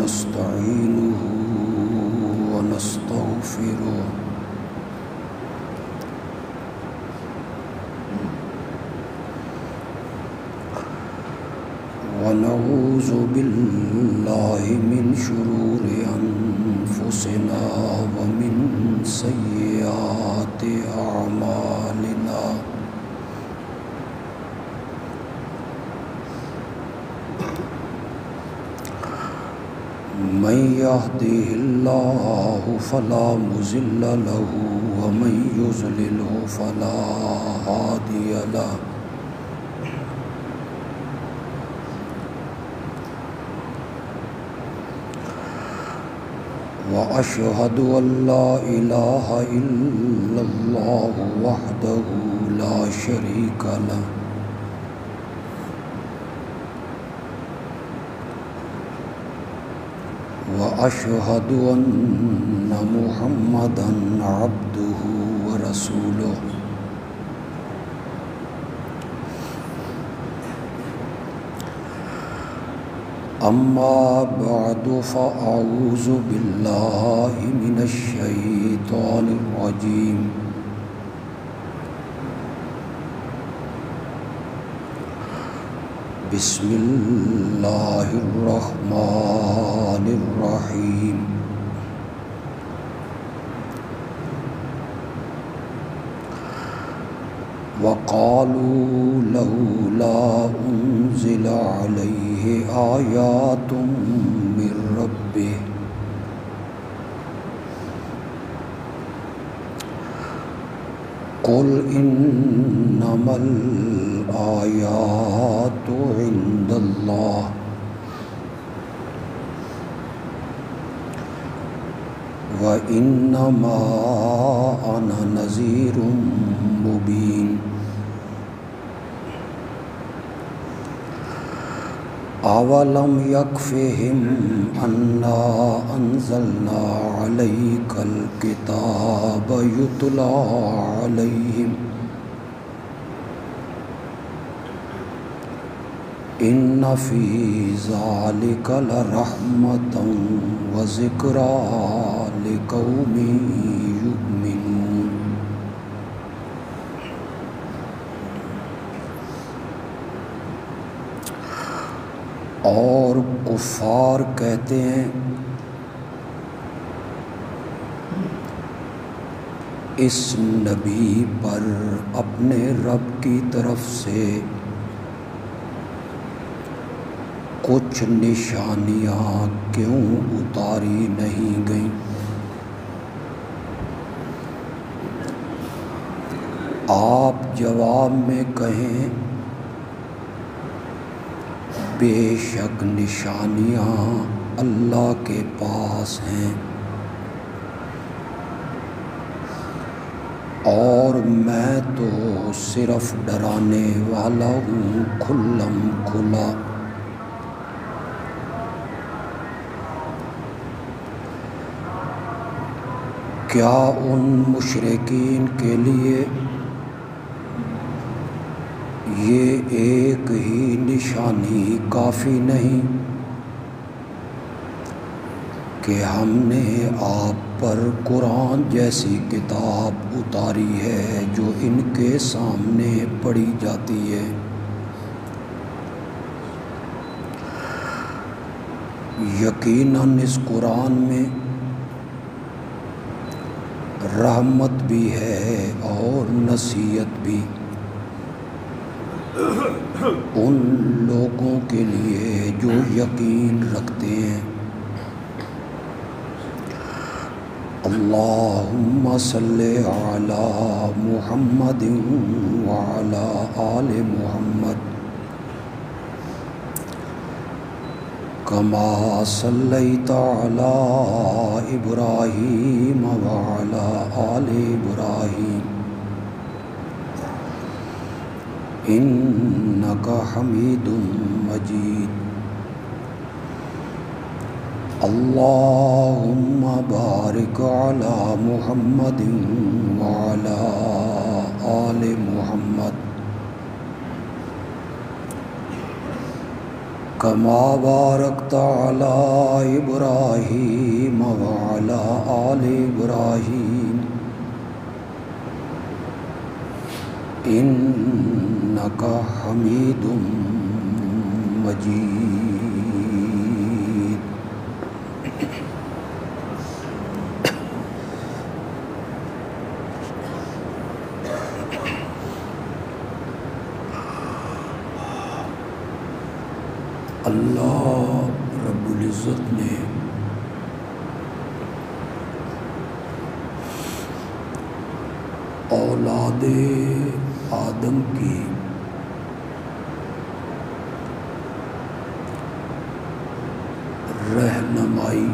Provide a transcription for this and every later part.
ونستعينه ونستغفره ونعوذ بالله من شرور أنفسنا ومن سيئات أعمالنا من يهده الله فلا مضل له ومن يضلل فلا هادي له وأشهد أن لا إله إلا الله وحده لا شريك له وأشهد أن محمدًا عبده ورسوله أما بعد فأعوذ بالله من الشيطان الرجيم بسم الله الرحمن الرحيم وقالوا لولا أنزل عليه آيات من ربه قل إنما الآيات عند الله وإنما أنا نذير مبين أولم يكفهم أنا أنزلنا عليك الكتاب يتلى عليهم إن في ذلك لرحمة وذكرى لقوم يؤمنون اور کفار کہتے ہیں اس نبی پر اپنے رب کی طرف سے کچھ نشانیاں کیوں اتاری نہیں گئیں؟ آپ جواب میں کہیں بے شک نشانیاں اللہ کے پاس ہیں اور میں تو صرف ڈرانے والا ہوں کھلم کھلا۔ کیا ان مشرکین کے لیے یہ ایک ہی نشانی کافی نہیں کہ ہم نے آپ پر قرآن جیسی کتاب اتاری ہے جو ان کے سامنے پڑھی جاتی ہے؟ یقیناً اس قرآن میں رحمت بھی ہے اور نصیحت بھی ان لوگوں کے لیے جو یقین رکھتے ہیں۔ اللہم صلی علی محمد وعلی آل محمد کما صلیت علی ابراہیم وعلی آل ابراہیم انک حمید مجید۔ اللہم بارک علی محمد وعلی آل محمد کما بارکت علی ابراہیم وعلی آل ابراہیم انک حمید مجید۔ اللہ رب العزت نے اولاد آدم کی رہنمائی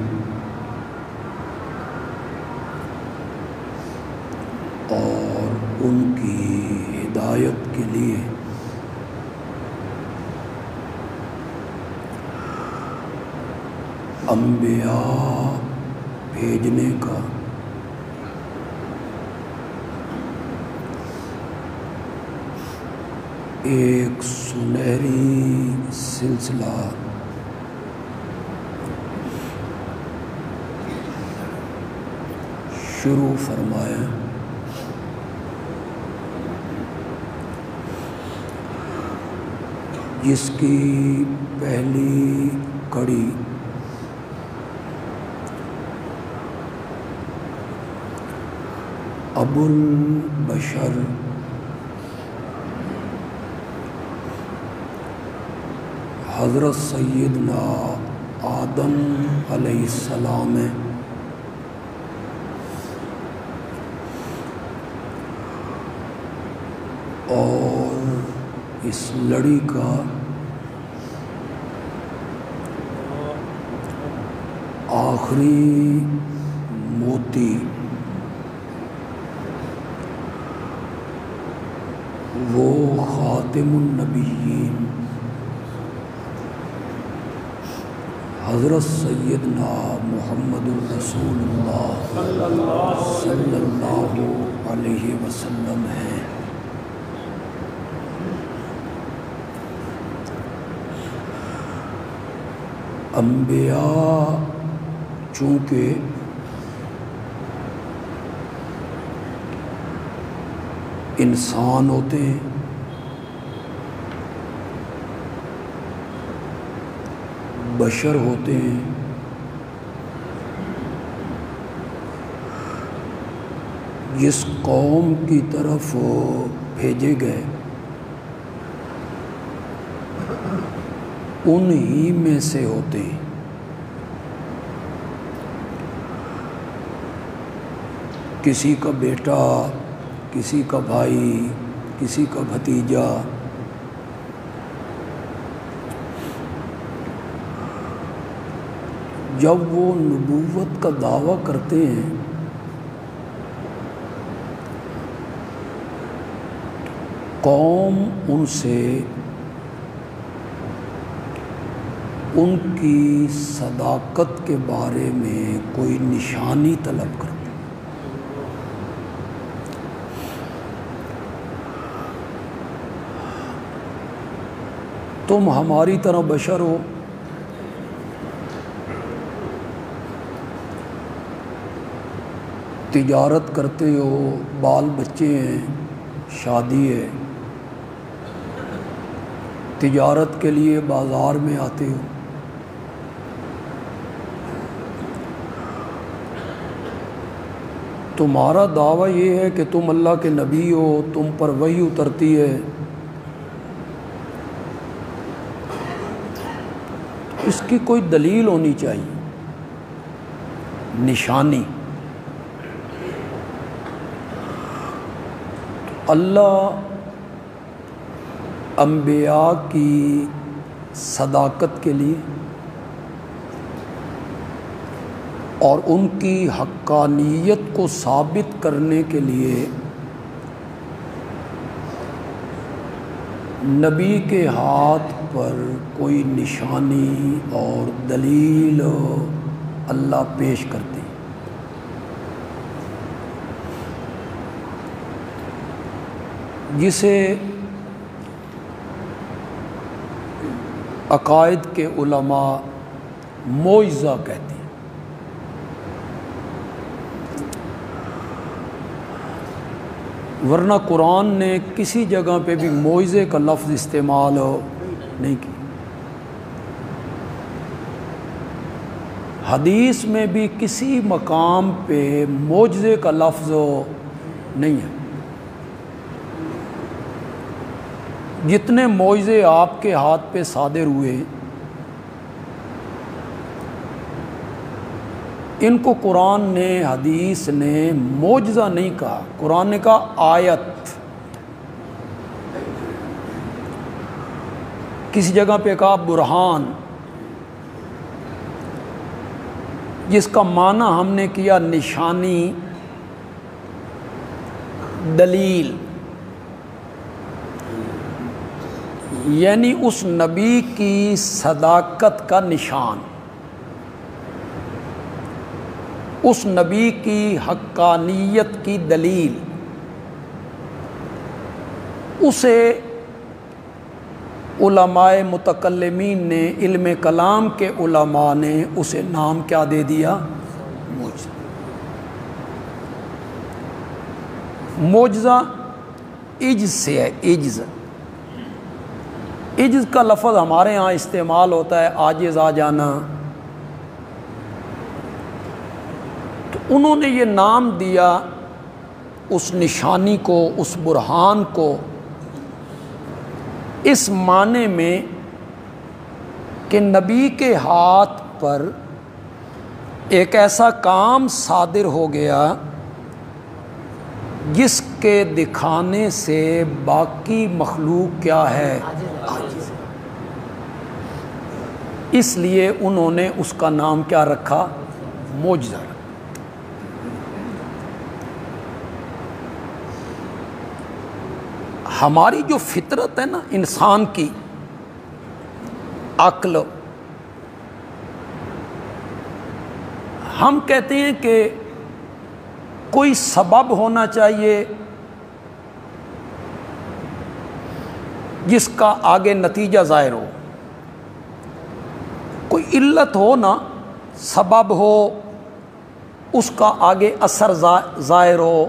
اور ان کی ہدایت کے لیے انبیاء بھیجنے کا ایک سنہری سلسلہ شروع فرمایا، جس کی پہلی کڑی ابو البشر حضرت سیدنا آدم علیہ السلام ہے، اور اس لڑی کا آخری موتی وہ خاتم النبیین حضرت سیدنا محمد الرسول اللہ صلی اللہ علیہ وسلم ہیں۔ انبیاء چونکہ انسان ہوتے ہیں، بشر ہوتے ہیں، جس قوم کی طرف بھیجے گئے انہی میں سے ہوتے ہیں۔ کسی کا بیٹا، کسی کا بھائی، کسی کا بھتیجا، جب وہ نبوت کا دعویٰ کرتے ہیں قوم ان سے ان کی صداقت کے بارے میں کوئی نشانی طلب کرتے ہیں۔ تم ہماری طرح بشر ہو، تجارت کرتے ہو، بال بچے ہیں، شادی ہے، تجارت کے لیے بازار میں آتے ہو، تمہارا دعویٰ یہ ہے کہ تم اللہ کے نبی ہو، تم پر وحی اترتی ہے، اس کی کوئی دلیل ہونی چاہیے، نشانی۔ اللہ انبیاء کی صداقت کے لیے اور ان کی حقانیت کو ثابت کرنے کے لیے نبی کے ہاتھ پر کوئی نشانی اور دلیل اللہ پیش کرتے ہیں۔ جسے عقائد کے علماء معجزہ کہتے ہیں۔ ورنہ قرآن نے کسی جگہ پہ بھی معجزے کا لفظ استعمال نہیں کیا۔ حدیث میں بھی کسی مقام پہ معجزے کا لفظ نہیں ہے۔ جتنے معجزے آپ کے ہاتھ پہ صادر ہوئے ان کو قرآن نے، حدیث نے معجزہ نہیں کہا، قرآن نے کہا آیت۔ کسی جگہ پہ کہا برہان، جس کا معنی ہم نے کیا نشانی، دلیل، یعنی اس نبی کی صداقت کا نشان، اس نبی کی حقانیت کی دلیل۔ اسے علماء متکلمین نے، علم کلام کے علماء نے اسے نام کیا دے دیا؟ معجزہ۔ معجزہ عجز سے ہے، عجز۔ عجز کا لفظ ہمارے ہاں استعمال ہوتا ہے عاجز آ جانا، تو انہوں نے یہ نام دیا اس نشانی کو، اس برہان کو، اس معنی میں کہ نبی کے ہاتھ پر ایک ایسا کام صادر ہو گیا جس کے دکھانے سے باقی مخلوق کیا ہے؟ عاجز۔ اس لیے انہوں نے اس کا نام کیا رکھا؟ معجزہ۔ ہماری جو فطرت ہے نا انسان کی، عقل، ہم کہتے ہیں کہ کوئی سبب ہونا چاہیے جس کا آگے نتیجہ ظاہر ہو، کوئی علت ہو نا، سبب ہو، اس کا آگے اثر ظاہر ہو،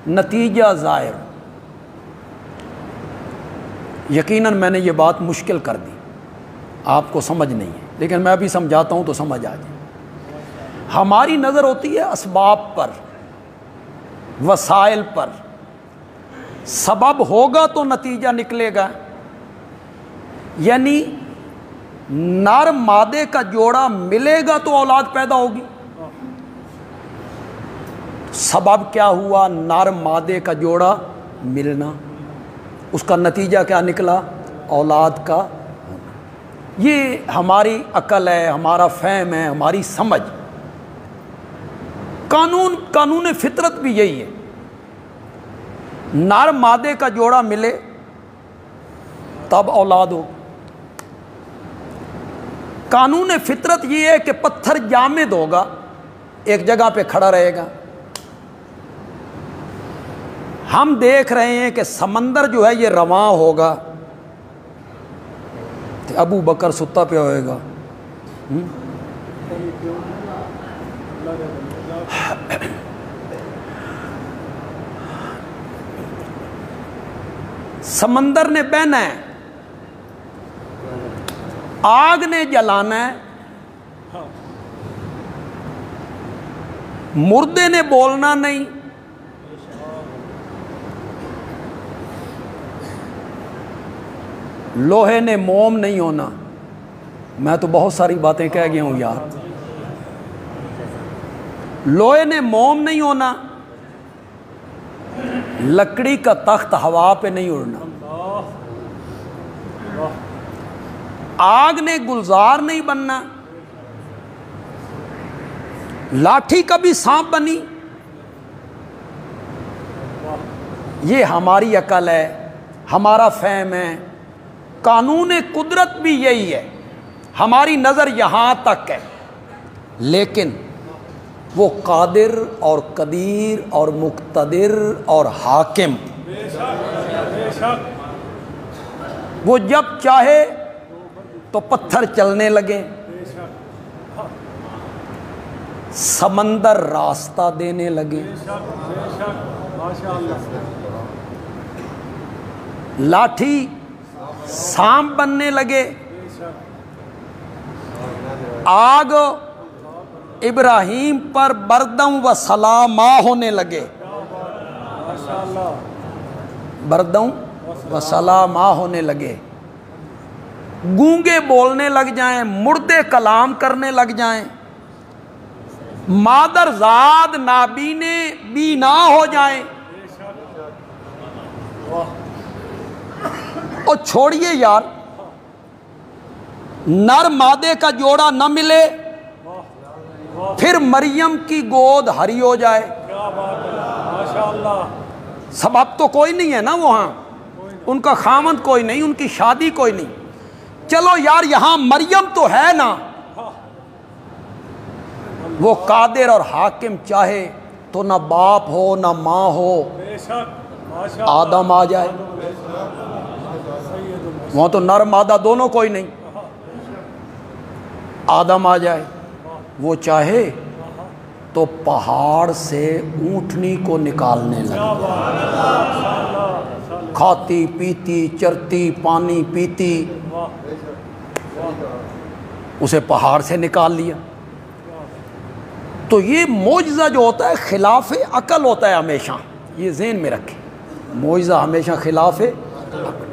نتیجہ ظاہر ہو۔ یقیناً میں نے یہ بات مشکل کر دی، آپ کو سمجھ نہیں ہے، لیکن میں ابھی سمجھاتا ہوں تو سمجھ آ جائے۔ ہماری نظر ہوتی ہے اسباب پر، وسائل پر، سبب ہوگا تو نتیجہ نکلے گا، یعنی نر مادے کا جوڑا ملے گا تو اولاد پیدا ہوگی۔ سبب کیا ہوا؟ نر مادے کا جوڑا ملنا، اس کا نتیجہ کیا نکلا؟ اولاد کا ہونا۔ یہ ہماری عقل ہے، ہمارا فہم ہے، ہماری سمجھ۔ قانون فطرت بھی یہی ہے، نر مادے کا جوڑا ملے تب اولاد ہو۔ قانون فطرت یہ ہے کہ پتھر جامد ہوگا، ایک جگہ پہ کھڑا رہے گا۔ ہم دیکھ رہے ہیں کہ سمندر جو ہے یہ رواں ہوگا، تو ابو بکر ستا پہ ہوئے گا۔ سمندر نے بہنا ہے، آگ نے جلانا ہے، مردے نے بولنا نہیں، لوہے نے موم نہیں ہونا۔ میں تو بہت ساری باتیں کہہ گیا ہوں یار۔ لوہے نے موم نہیں ہونا، لکڑی کا تخت ہوا پہ نہیں اڑنا، آگ نے گلزار نہیں بننا، لاٹھی کبھی سانپ بنی۔ یہ ہماری عقل ہے، ہمارا فہم ہے۔ قانون قدرت بھی یہی ہے، ہماری نظر یہاں تک ہے، لیکن وہ قادر اور قدیر اور مقتدر اور حاکم، وہ جب چاہے تو پتھر چلنے لگے، سمندر راستہ دینے لگے، لاٹھی سانپ بننے لگے، آگ ابراہیم پر بردم و سلاما ہونے لگے، بردم و سلاما ہونے لگے، گونگے بولنے لگ جائیں، مردے کلام کرنے لگ جائیں، مادر زاد نابینے بینا ہو جائیں، اور چھوڑیے یار، نر مادے کا جوڑا نہ ملے، پھر مریم کی گود ہری ہو جائے۔ سبب تو کوئی نہیں ہے نا وہاں، ان کا خامند کوئی نہیں، ان کی شادی کوئی نہیں، چلو یار یہاں مریم تو ہے نا، وہ قادر اور حاکم چاہے تو نہ باپ ہو نہ ماں ہو، آدم آ جائے، وہاں تو نر مادہ دونوں کوئی نہیں، آدم آ جائے، وہ چاہے تو پہاڑ سے اونٹنی کو نکالنے لگے، کھاتی پیتی چرتی پانی پیتی، اسے پہاڑ سے نکال لیا۔ تو یہ معجزہ جو ہوتا ہے خلاف عقل ہوتا ہے ہمیشہ، یہ ذہن میں رکھیں، معجزہ ہمیشہ خلاف عقل،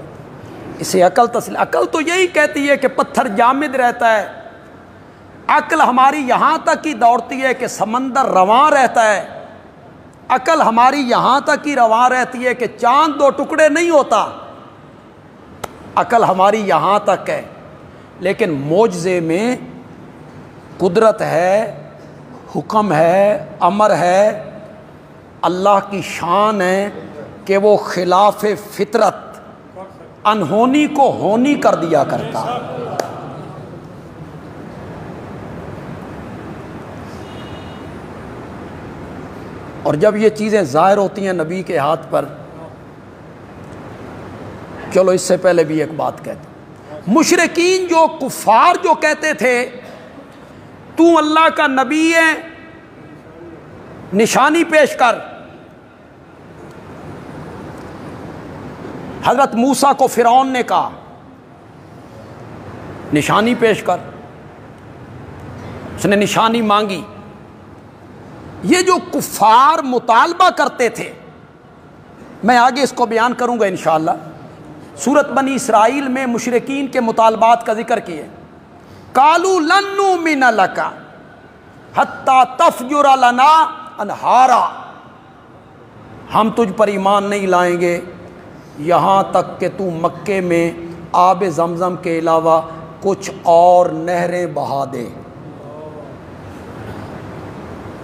اسے عقل تسلیم۔ عقل تو یہی کہتی ہے کہ پتھر جامد رہتا ہے، عقل ہماری یہاں تک ہی دوڑتی ہے کہ سمندر رواں رہتا ہے، عقل ہماری یہاں تک ہی رواں رہتی ہے کہ چاند دو ٹکڑے نہیں ہوتا، عقل ہماری یہاں تک ہے، لیکن معجزے میں قدرت ہے، حکم ہے، امر ہے، اللہ کی شان ہے کہ وہ خلاف فطرت انہونی کو ہونی کر دیا کرتا۔ اور جب یہ چیزیں ظاہر ہوتی ہیں نبی کے ہاتھ پر، چلو اس سے پہلے بھی ایک بات کہتے ہیں، مشرکین جو کفار جو کہتے تھے تو اللہ کا نبی ہے، نشانی پیش کر، حضرت موسیٰ کو فرعون نے کہا نشانی پیش کر، اس نے نشانی مانگی۔ یہ جو کفار مطالبہ کرتے تھے، میں آگے اس کو بیان کروں گا انشاءاللہ، سورۃ بنی اسرائیل میں مشرکین کے مطالبات کا ذکر کیے، قالوا لن نؤمن لک حتی تفجر لنا انہارا، ہم تجھ پر ایمان نہیں لائیں گے یہاں تک کہ تو مکے میں آب زمزم کے علاوہ کچھ اور نہریں بہا دے۔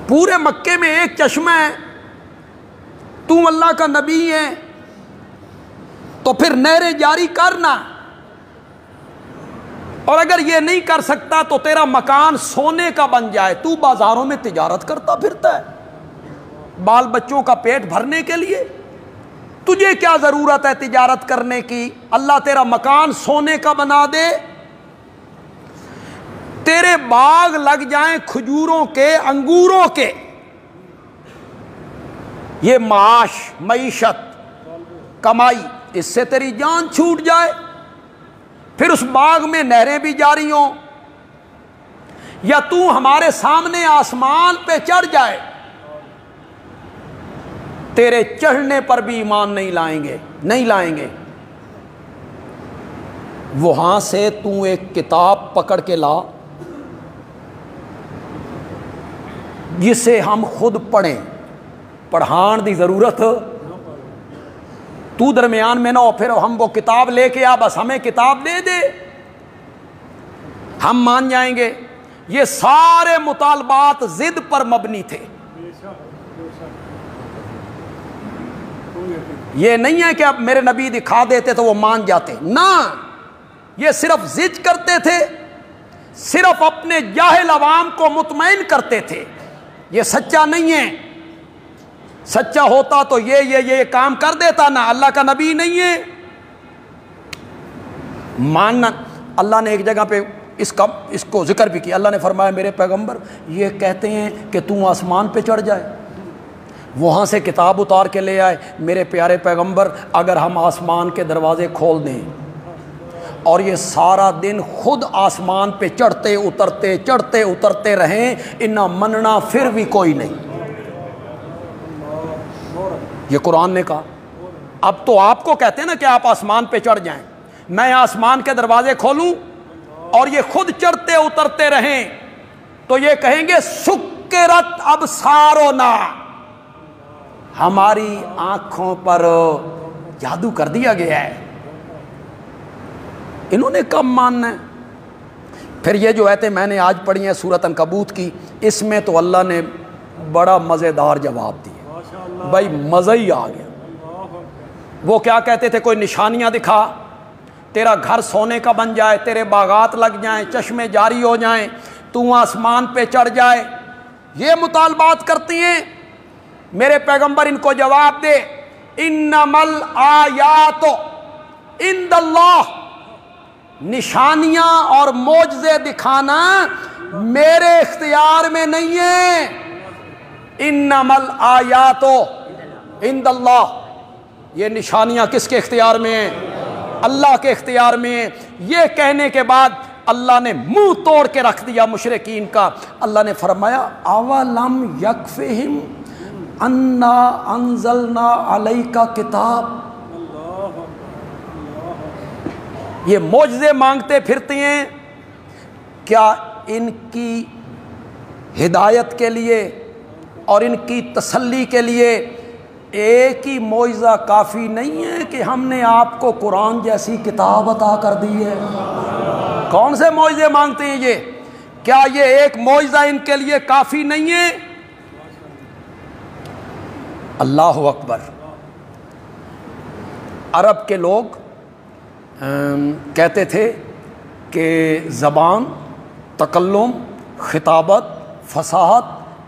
پورے مکے میں ایک چشمہ ہے، تم اللہ کا نبی ہے تو پھر نہریں جاری کرنا، اور اگر یہ نہیں کر سکتا تو تیرا مکان سونے کا بن جائے، تو بازاروں میں تجارت کرتا پھرتا ہے بال بچوں کا پیٹ بھرنے کے لیے، تجھے کیا ضرورت ہے تجارت کرنے کی؟ اللہ تیرا مکان سونے کا بنا دے، تیرے باغ لگ جائیں کھجوروں کے انگوروں کے، یہ معاش معیشت کمائی، اس سے تیری جان چھوٹ جائے، پھر اس باغ میں نہریں بھی جاری ہوں، یا تو ہمارے سامنے آسمان پہ چڑھ جائے، تیرے چڑھنے پر بھی ایمان نہیں لائیں گے۔ وہاں سے تو ایک کتاب پکڑ کے لا جسے ہم خود پڑھیں، پڑھان دی ضرورت تو درمیان میں نہ ہو، پھر ہم وہ کتاب لے کے آ، بس ہمیں کتاب دے دے ہم مان جائیں گے۔ یہ سارے مطالبات ضد پر مبنی تھے، یہ نہیں ہے کہ اب میرے نبی دکھا دیتے تو وہ مان جاتے، نہ، یہ صرف ضد کرتے تھے، صرف اپنے جاہل عوام کو مطمئن کرتے تھے، یہ سچا نہیں ہے، سچا ہوتا تو یہ کام کر دیتا نا، اللہ کا نبی نہیں ہے، اللہ نے ایک جگہ پہ اس کو ذکر بھی کیا. اللہ نے فرمایا میرے پیغمبر یہ کہتے ہیں کہ تو آسمان پہ چڑھ جائے, وہاں سے کتاب اتار کے لے آئے. میرے پیارے پیغمبر اگر ہم آسمان کے دروازے کھول دیں اور یہ سارا دن خود آسمان پہ چڑھتے اترتے رہیں, انہا مننا پھر بھی کوئی نہیں. یہ قرآن نے کہا. اب تو آپ کو کہتے ہیں نا کہ آپ آسمان پہ چڑھ جائیں, میں آسمان کے دروازے کھولوں اور یہ خود چڑھتے اترتے رہیں تو یہ کہیں گے سکرت ابصارنا, ہماری آنکھوں پر جادو کر دیا گیا ہے. انہوں نے کب ماننا ہے؟ پھر یہ جو آیتیں میں نے آج پڑھی ہیں سورۃ عنکبوت کی, اس میں تو اللہ نے بڑا مزیدار جواب دیا. بھائی مزہ ہی آ گیا. وہ کیا کہتے تھے, کوئی نشانیاں دکھا, تیرا گھر سونے کا بن جائے, تیرے باغات لگ جائیں, چشمے جاری ہو جائیں, تو آسمان پہ چڑھ جائے, یہ مطالبات کرتی ہیں. میرے پیغمبر ان کو جواب دے, انما الآیات عند اللہ, نشانیاں اور معجزے دکھانا میرے اختیار میں نہیں ہے. انما الآیات عند اللہ, یہ نشانیاں کس کے اختیار میں ہیں؟ اللہ کے اختیار میں ہیں. یہ کہنے کے بعد اللہ نے منہ توڑ کے رکھ دیا مشرکین کا. اللہ نے فرمایا اولم یکفہم انا انزلنا علیک کتاب, یہ معجزے مانگتے پھرتے ہیں, کیا ان کی ہدایت کے لیے اور ان کی تسلی کے لیے ایک ہی معجزہ کافی نہیں ہے کہ ہم نے آپ کو قرآن جیسی کتاب عطا کر دی ہے؟ کون سے معجزے مانگتے ہیں یہ؟ کیا یہ ایک معجزہ ان کے لیے کافی نہیں ہے؟ اللہ اکبر. عرب کے لوگ کہتے تھے کہ زبان, تکلم, خطابت, فصاحت,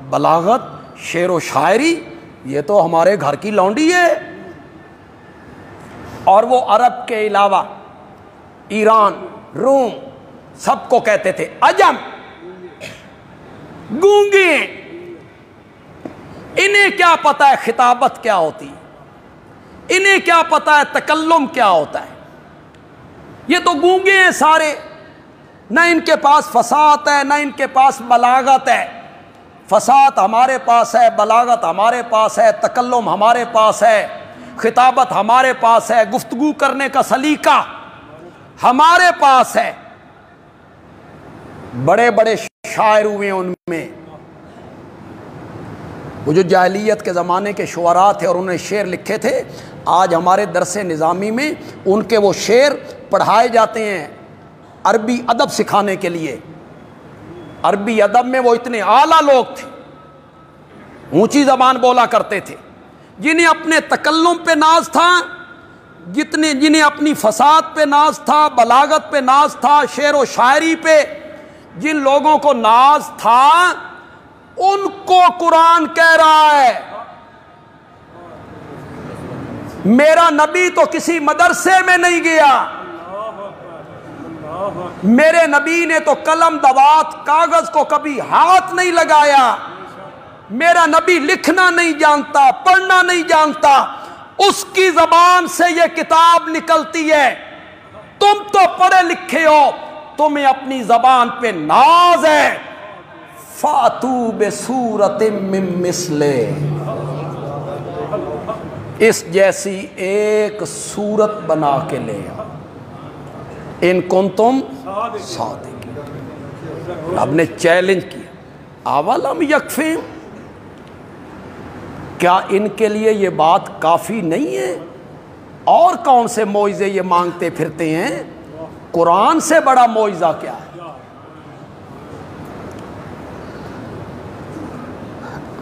بلاغت, شعر و شاعری یہ تو ہمارے گھر کی لونڈی ہے. اور وہ عرب کے علاوہ ایران, روم سب کو کہتے تھے عجم, گونگے. انہیں کیا پتہ ہے خطابت کیا ہوتی, انہیں کیا پتہ ہے تکلم کیا ہوتا ہے. یہ تو گونگے ہیں سارے, نہ ان کے پاس فصاحت ہے نہ ان کے پاس بلاغت ہے. فصاحت ہمارے پاس ہے, بلاغت ہمارے پاس ہے, تکلم ہمارے پاس ہے, خطابت ہمارے پاس ہے, گفتگو کرنے کا سلیقہ ہمارے پاس ہے. بڑے بڑے شاعر ہوئے ہیں ان میں, وہ جو جاہلیت کے زمانے کے شعراء تھے اور انہوں نے شعر لکھے تھے, آج ہمارے درس نظامی میں ان کے وہ شعر پڑھائے جاتے ہیں عربی ادب سکھانے کے لیے. عربی ادب میں وہ اتنے اعلیٰ لوگ تھے, اونچی زبان بولا کرتے تھے, جنہیں اپنے تکلم پہ ناز تھا, جنہیں اپنی فصاحت پہ ناز تھا, بلاغت پہ ناز تھا, شعر و شاعری پہ جن لوگوں کو ناز تھا, ان کو قرآن کہہ رہا ہے میرا نبی تو کسی مدرسے میں نہیں گیا, میرے نبی نے تو قلم دوات کاغذ کو کبھی ہاتھ نہیں لگایا, میرا نبی لکھنا نہیں جانتا, پڑھنا نہیں جانتا, اس کی زبان سے یہ کتاب نکلتی ہے. تم تو پڑھے لکھے ہو, تمہیں اپنی زبان پہ ناز ہے. فَأْتُوا بِسُورَةٍ مِّن مِّثْلِهِ, اس جیسی ایک صورت بنا کے لے آؤ, ان کنتم صادقین. اب نے چیلنج کیا, اولم یکفی, کیا ان کے لیے یہ بات کافی نہیں ہے؟ اور کون سے معجزے یہ مانگتے پھرتے ہیں؟ قرآن سے بڑا معجزہ کیا ہے؟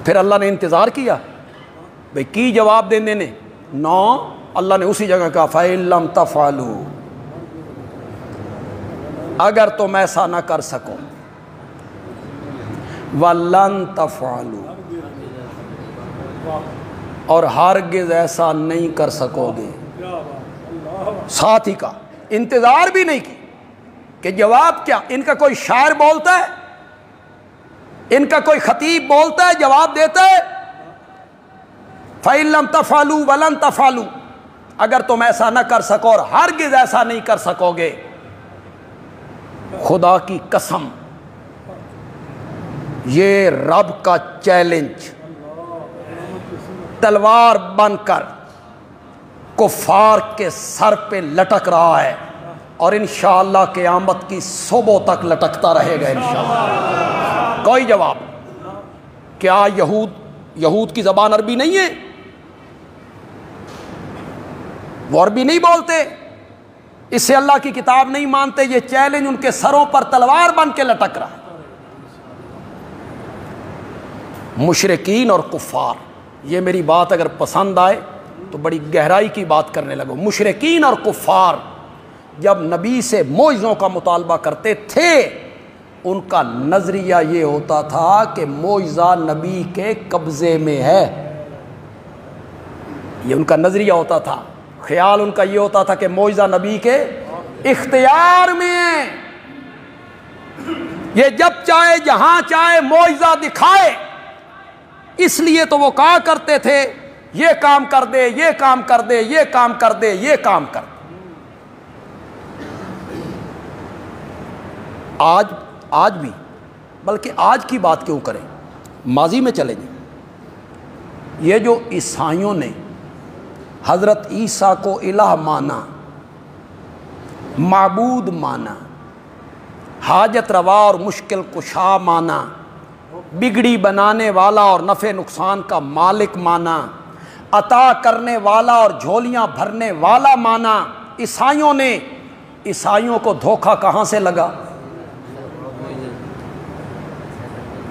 پھر اللہ نے انتظار کیا, بھئی کی جواب دینے نے؟ نو, اللہ نے اسی جگہ کہا فَإِن لَمْ تَفْعَلُوا, اگر تم ایسا نہ کر سکو, وَلَن تَفْعَلُوا, اور ہرگز ایسا نہیں کر سکو گے. ساتھ ہی کا انتظار بھی نہیں کی, کہ جواب کیا؟ ان کا کوئی شاعر بولتا ہے، ان کا کوئی خطیب بولتا ہے، جواب دیتا ہے فَإِن لَّمْ تَفْعَلُوا وَلَن تَفْعَلُوا، اگر تم ایسا نہ کر سکو اور ہرگز ایسا نہیں کر سکو گے، خدا کی قسم یہ رب کا چیلنج تلوار بن کر کفار کے سر پہ لٹک رہا ہے، اور انشاءاللہ قیامت کی صبح تک لٹکتا رہے گا انشاءاللہ۔ کوئی جواب؟ کیا یہود کی زبان عربی نہیں ہے؟ وہ عربی نہیں بولتے، اس سے اللہ کی کتاب نہیں مانتے، یہ چیلنج ان کے سروں پر تلوار بن کے لٹک رہا ہے۔ مشرکین اور کفار، یہ میری بات اگر پسند آئے تو بڑی گہرائی کی بات کرنے لگو۔ مشرکین اور کفار جب نبی سے معجزوں کا مطالبہ کرتے تھے، ان کا نظریہ یہ ہوتا تھا کہ معجزہ نبی کے قبضے میں ہے، یہ ان کا نظریہ ہوتا تھا، خیال ان کا یہ ہوتا تھا کہ معجزہ نبی کے اختیار میں ہے، یہ جب چاہے جہاں چاہے معجزہ دکھائے، اس لیے تو وہ کہا کرتے تھے یہ کام کر دے، یہ کام کر دے، یہ کام کر دے، یہ کام کر دے۔ آج بھی، بلکہ آج کی بات کیوں کریں، ماضی میں چلیں جائیں۔ یہ جو عیسائیوں نے حضرت عیسیٰ کو الہ مانا، معبود مانا، حاجت روا اور مشکل کشا مانا، بگڑی بنانے والا اور نفع نقصان کا مالک مانا، عطا کرنے والا اور جھولیاں بھرنے والا مانا، عیسائیوں کو دھوکہ کہاں سے لگا؟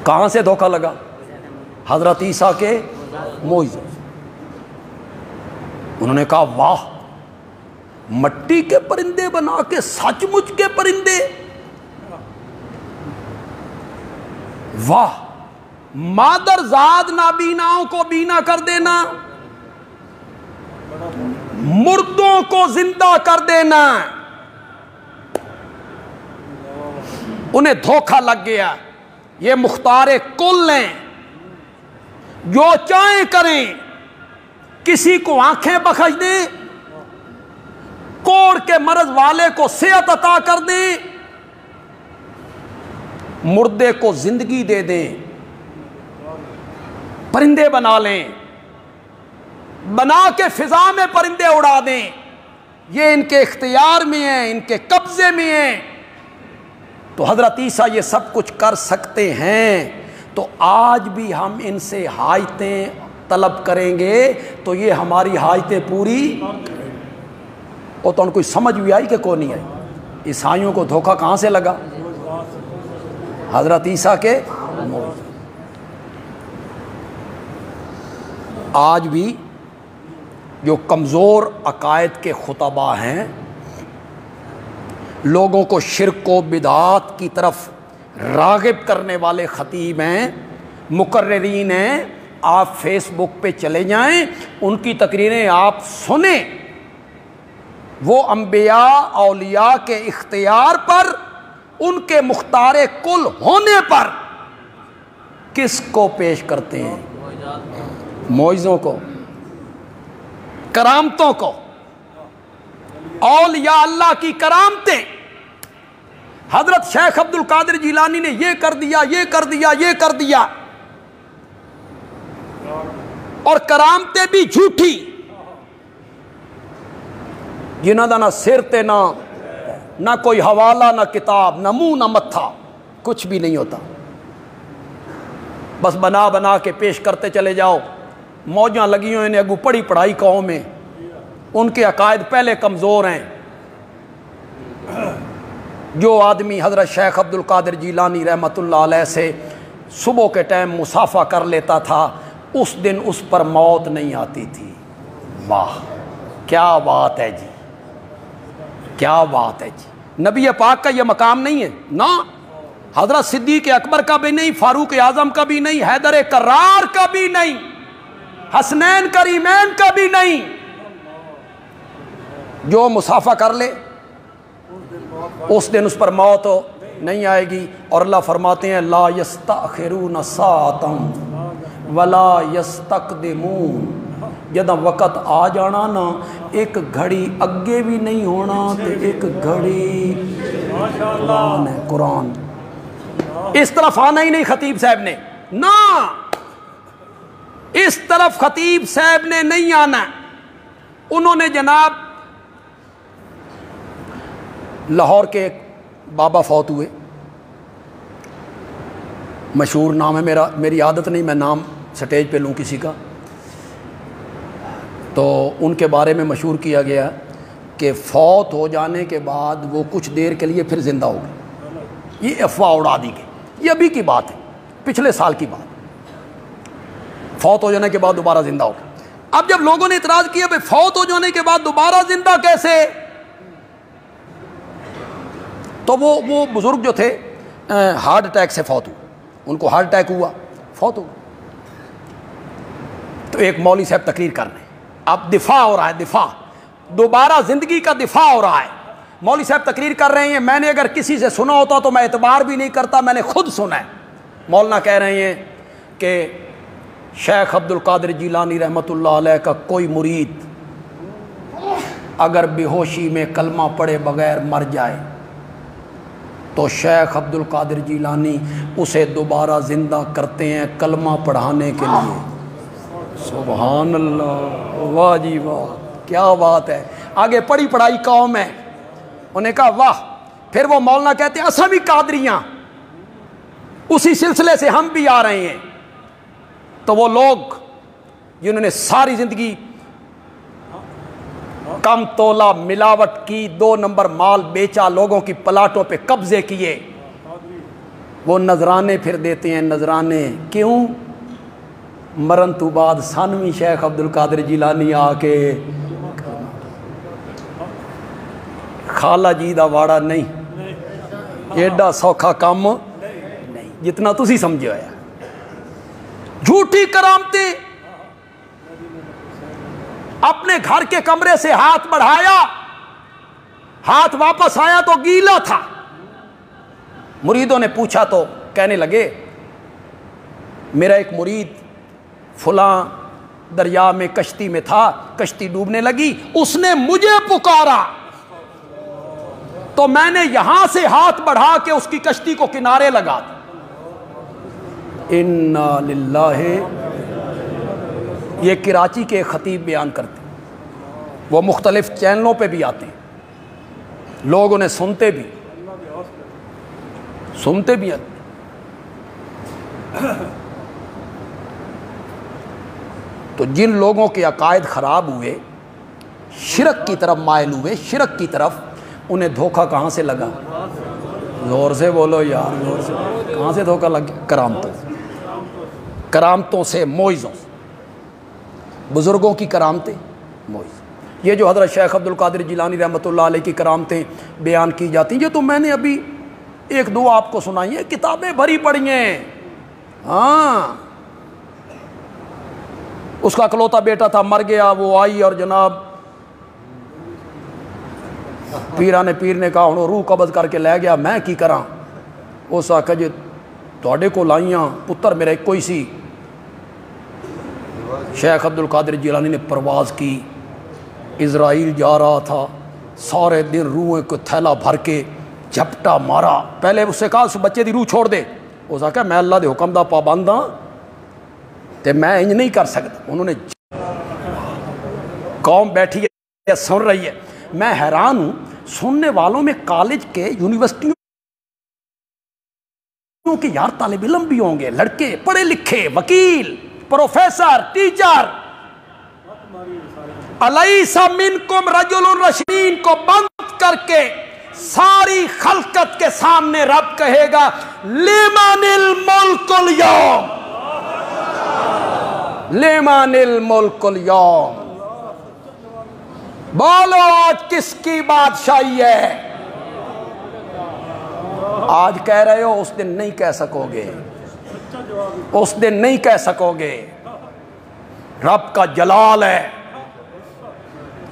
کہاں سے دھوکہ لگا؟ حضرت عیسیٰ کے معجزے۔ انہوں نے کہا واہ، مٹی کے پرندے بنا کے سچ مچ کے پرندے، واہ، مادر زاد نابیناؤں کو بینا کر دینا، مردوں کو زندہ کر دینا۔ انہیں دھوکہ لگ گیا، یہ مختار کل ہیں، جو چاہیں کریں، کسی کو آنکھیں بخش دیں، کوڑ کے مرض والے کو صحت عطا کر دیں، مردے کو زندگی دے دیں، پرندے بنا لیں، بنا کے فضا میں پرندے اڑا دیں، یہ ان کے اختیار میں ہیں، ان کے قبضے میں ہیں۔ تو حضرت عیسیٰ یہ سب کچھ کر سکتے ہیں، تو آج بھی ہم ان سے حاجتیں طلب کریں گے تو یہ ہماری حاجتیں پوری، اور تو ان کو سمجھ بھی آئی کہ کون نہیں آئی؟ عیسائیوں کو دھوکہ کہاں سے لگا؟ حضرت عیسیٰ کے معجزے۔ آج بھی جو کمزور عقائد کے خطباء ہیں، لوگوں کو شرک و بدعات کی طرف راغب کرنے والے خطیب ہیں، مقررین ہیں، آپ فیس بک پہ چلے جائیں، ان کی تقریریں آپ سنیں، وہ انبیاء اولیاء کے اختیار پر، ان کے مختار کل ہونے پر کس کو پیش کرتے ہیں؟ معجزوں کو، کرامتوں کو، اولیاء اللہ کی کرامتیں۔ حضرت شیخ عبد القادر جیلانی نے یہ کر دیا، یہ کر دیا، یہ کر دیا، اور کرامتیں بھی جھوٹی، جنہاں دا نہ سر تے نہ کوئی حوالہ، نہ کتاب، نہ منہ، نہ متھا، کچھ بھی نہیں ہوتا، بس بنا بنا کے پیش کرتے چلے جاؤ۔ موجاں لگی ہوئے نے اگو پڑھی پڑھائی قوم میں، ان کے عقائد پہلے کمزور ہیں۔ جو آدمی حضرت شیخ عبد القادر جیلانی رحمۃ اللہ علیہ سے صبح کے ٹائم مصافحہ کر لیتا تھا، اس دن اس پر موت نہیں آتی تھی۔ واہ، کیا بات ہے جی، کیا بات ہے جی۔ نبی پاک کا یہ مقام نہیں ہے نا، حضرت صدیق اکبر کا بھی نہیں، فاروق اعظم کا بھی نہیں، حیدر کرار کا بھی نہیں، حسنین کریمین کا بھی نہیں۔ جو مصافحہ کر لے اس دن اس پر موت نہیں آئے گی. اور اللہ فرماتے ہیں لا یستأخرون ساعۃ ولا یستقدمون. جداں وقت آ جانا نا ایک گھڑی اگے بھی نہیں ہونا تے ایک گھڑی قرآن ہے قرآن. اس طرف آنا ہی نہیں خطیب صاحب نے نا, اس طرف خطیب صاحب نے نہیں آنا. انہوں نے جناب لاہور کے ایک بابا فوت ہوئے, مشہور نام ہے, میری عادت نہیں میں نام سٹیج پہ لوں کسی کا, تو ان کے بارے میں مشہور کیا گیا کہ فوت ہو جانے کے بعد وہ کچھ دیر کے لیے پھر زندہ ہو گئے. یہ افواہ اڑا دی گئی, یہ ابھی کی بات ہے, پچھلے سال کی بات. فوت ہو جانے کے بعد دوبارہ زندہ ہو گئے. اب جب لوگوں نے اعتراض کیا بھائی فوت ہو جانے کے بعد دوبارہ زندہ کیسے, تو وہ بزرگ جو تھے ہارٹ اٹیک سے فوت ہوئے, ان کو ہارٹ اٹیک ہوا, فوت ہو. تو ایک مولوی صاحب تقریر کر رہے ہیں, اب دفاع ہو رہا ہے, دفاع دوبارہ زندگی کا دفاع ہو رہا ہے. مولوی صاحب تقریر کر رہے ہیں, میں نے اگر کسی سے سنا ہوتا تو میں اعتبار بھی نہیں کرتا, میں نے خود سنا ہے. مولانا کہہ رہے ہیں کہ شیخ عبد القادر جیلانی رحمۃ اللہ علیہ کا کوئی مرید اگر بے ہوشی میں کلمہ پڑھے بغیر مر جائے تو شیخ عبد القادر جیلانی اسے دوبارہ زندہ کرتے ہیں کلمہ پڑھانے کے لیے. سبحان اللہ, واہ جی واہ, کیا بات ہے. آگے پڑھی پڑھائی قوم ہے, انہوں نے کہا واہ. پھر وہ مولانا کہتے ہیں اساں بھی قادریاں, اسی سلسلے سے ہم بھی آ رہے ہیں. تو وہ لوگ جنہوں نے ساری زندگی کم تولا ملاوٹ کی, 2 نمبر مال بیچا, لوگوں کی پلاٹوں پہ قبضے کیے, وہ نذرانے پھر دیتے ہیں. نذرانے کیوں؟ مرن تو بعد ثانوی شیخ عبد القادر جیلانی آ کے خالہ جی دا واڑا نہیں, ایڈا سوکھا کام نہیں جتنا تسی سمجھے ہویا. جھوٹی کرامتیں, اپنے گھر کے کمرے سے ہاتھ بڑھایا, ہاتھ واپس آیا تو گیلا تھا. مریدوں نے پوچھا تو کہنے لگے میرا ایک مرید فلاں دریا میں کشتی میں تھا, کشتی ڈوبنے لگی, اس نے مجھے پکارا تو میں نے یہاں سے ہاتھ بڑھا کے اس کی کشتی کو کنارے لگا دیا. انا للہ. یہ کراچی کے خطیب بیان کرتے ہیں, وہ مختلف چینلوں پہ بھی آتے ہیں, لوگ انہیں سنتے بھی آتے. تو جن لوگوں کے عقائد خراب ہوئے, شرک کی طرف مائل ہوئے, شرک کی طرف, انہیں دھوکہ کہاں سے لگا؟ زور سے بولو یار, زور سے. کہاں سے دھوکہ لگ گیا؟ کرامتوں سے, موعظوں سے, بزرگوں کی کرامتیں, موعظ. یہ جو حضرت شیخ عبد القادر جیلانی رحمۃ اللہ علیہ کی کرامتیں بیان کی جاتی ہیں, یہ تو میں نے ابھی 1-2 آپ کو سنائی ہیں, کتابیں بھری پڑی ہیں. ہاں, اس کا اکلوتا بیٹا تھا, مر گیا, وہ آئی اور جناب پیرانے پیر نے کہا ہن روح قبض کر کے لے گیا, میں کی کراں. اس آکھا جی تواڈے کول آئیاں, پتر میرا ایک کوئی سی. شیخ عبد القادر جیلانی نے پرواز کی, اسرائیل جا رہا تھا, سارے دن روحیں کو تھیلا بھر کے جھپٹا مارا. پہلے اس سے کہا اس بچے دی روح چھوڑ دے, اس آکھا میں اللہ دے حکم دا پابند ہاں تے میں انج نہیں کر سکتا. انہوں نے, قوم بیٹھی ہے سن رہی ہے, میں حیران ہوں سننے والوں میں کالج کے, یونیورسٹیوں کے یار طالب علم بھی ہوں گے, لڑکے پڑھے لکھے, وکیل, پروفیسر, ٹیچر. الیس منکم رجل رشید کو بند کر کے ساری خلقت کے سامنے رب کہے گا لمن الملک اليوم, لمن الملک اليوم. بولو آج کس کی بادشاہی ہے؟ آج کہہ رہے ہو, اس دن نہیں کہہ سکو گے, اس دن نہیں کہہ سکو گے. رب کا جلال ہے,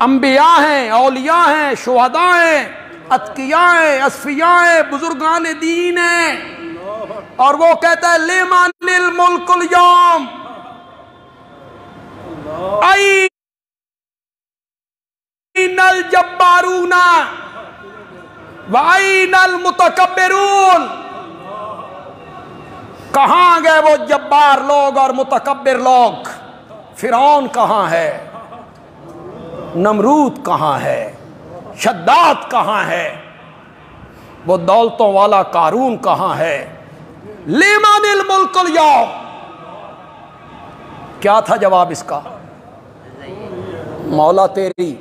انبیاء ہیں, اولیاء ہیں, شہداء ہیں, اتقیاء اصفیاء بزرگان دین ہیں، اور وہ کہتا ہے لمن الملک اليوم این الجبارون وَأَيْنَ الْمُتَكَبِّرُونَ، کہاں گئے وہ جبار لوگ اور متکبر لوگ؟ فرعون کہاں ہے؟ نمرود کہاں ہے؟ شداد کہاں ہے؟ وہ دولتوں والا قارون کہاں ہے؟ لمن الملک اليوم، کیا تھا جواب اس کا؟ مولا تیری،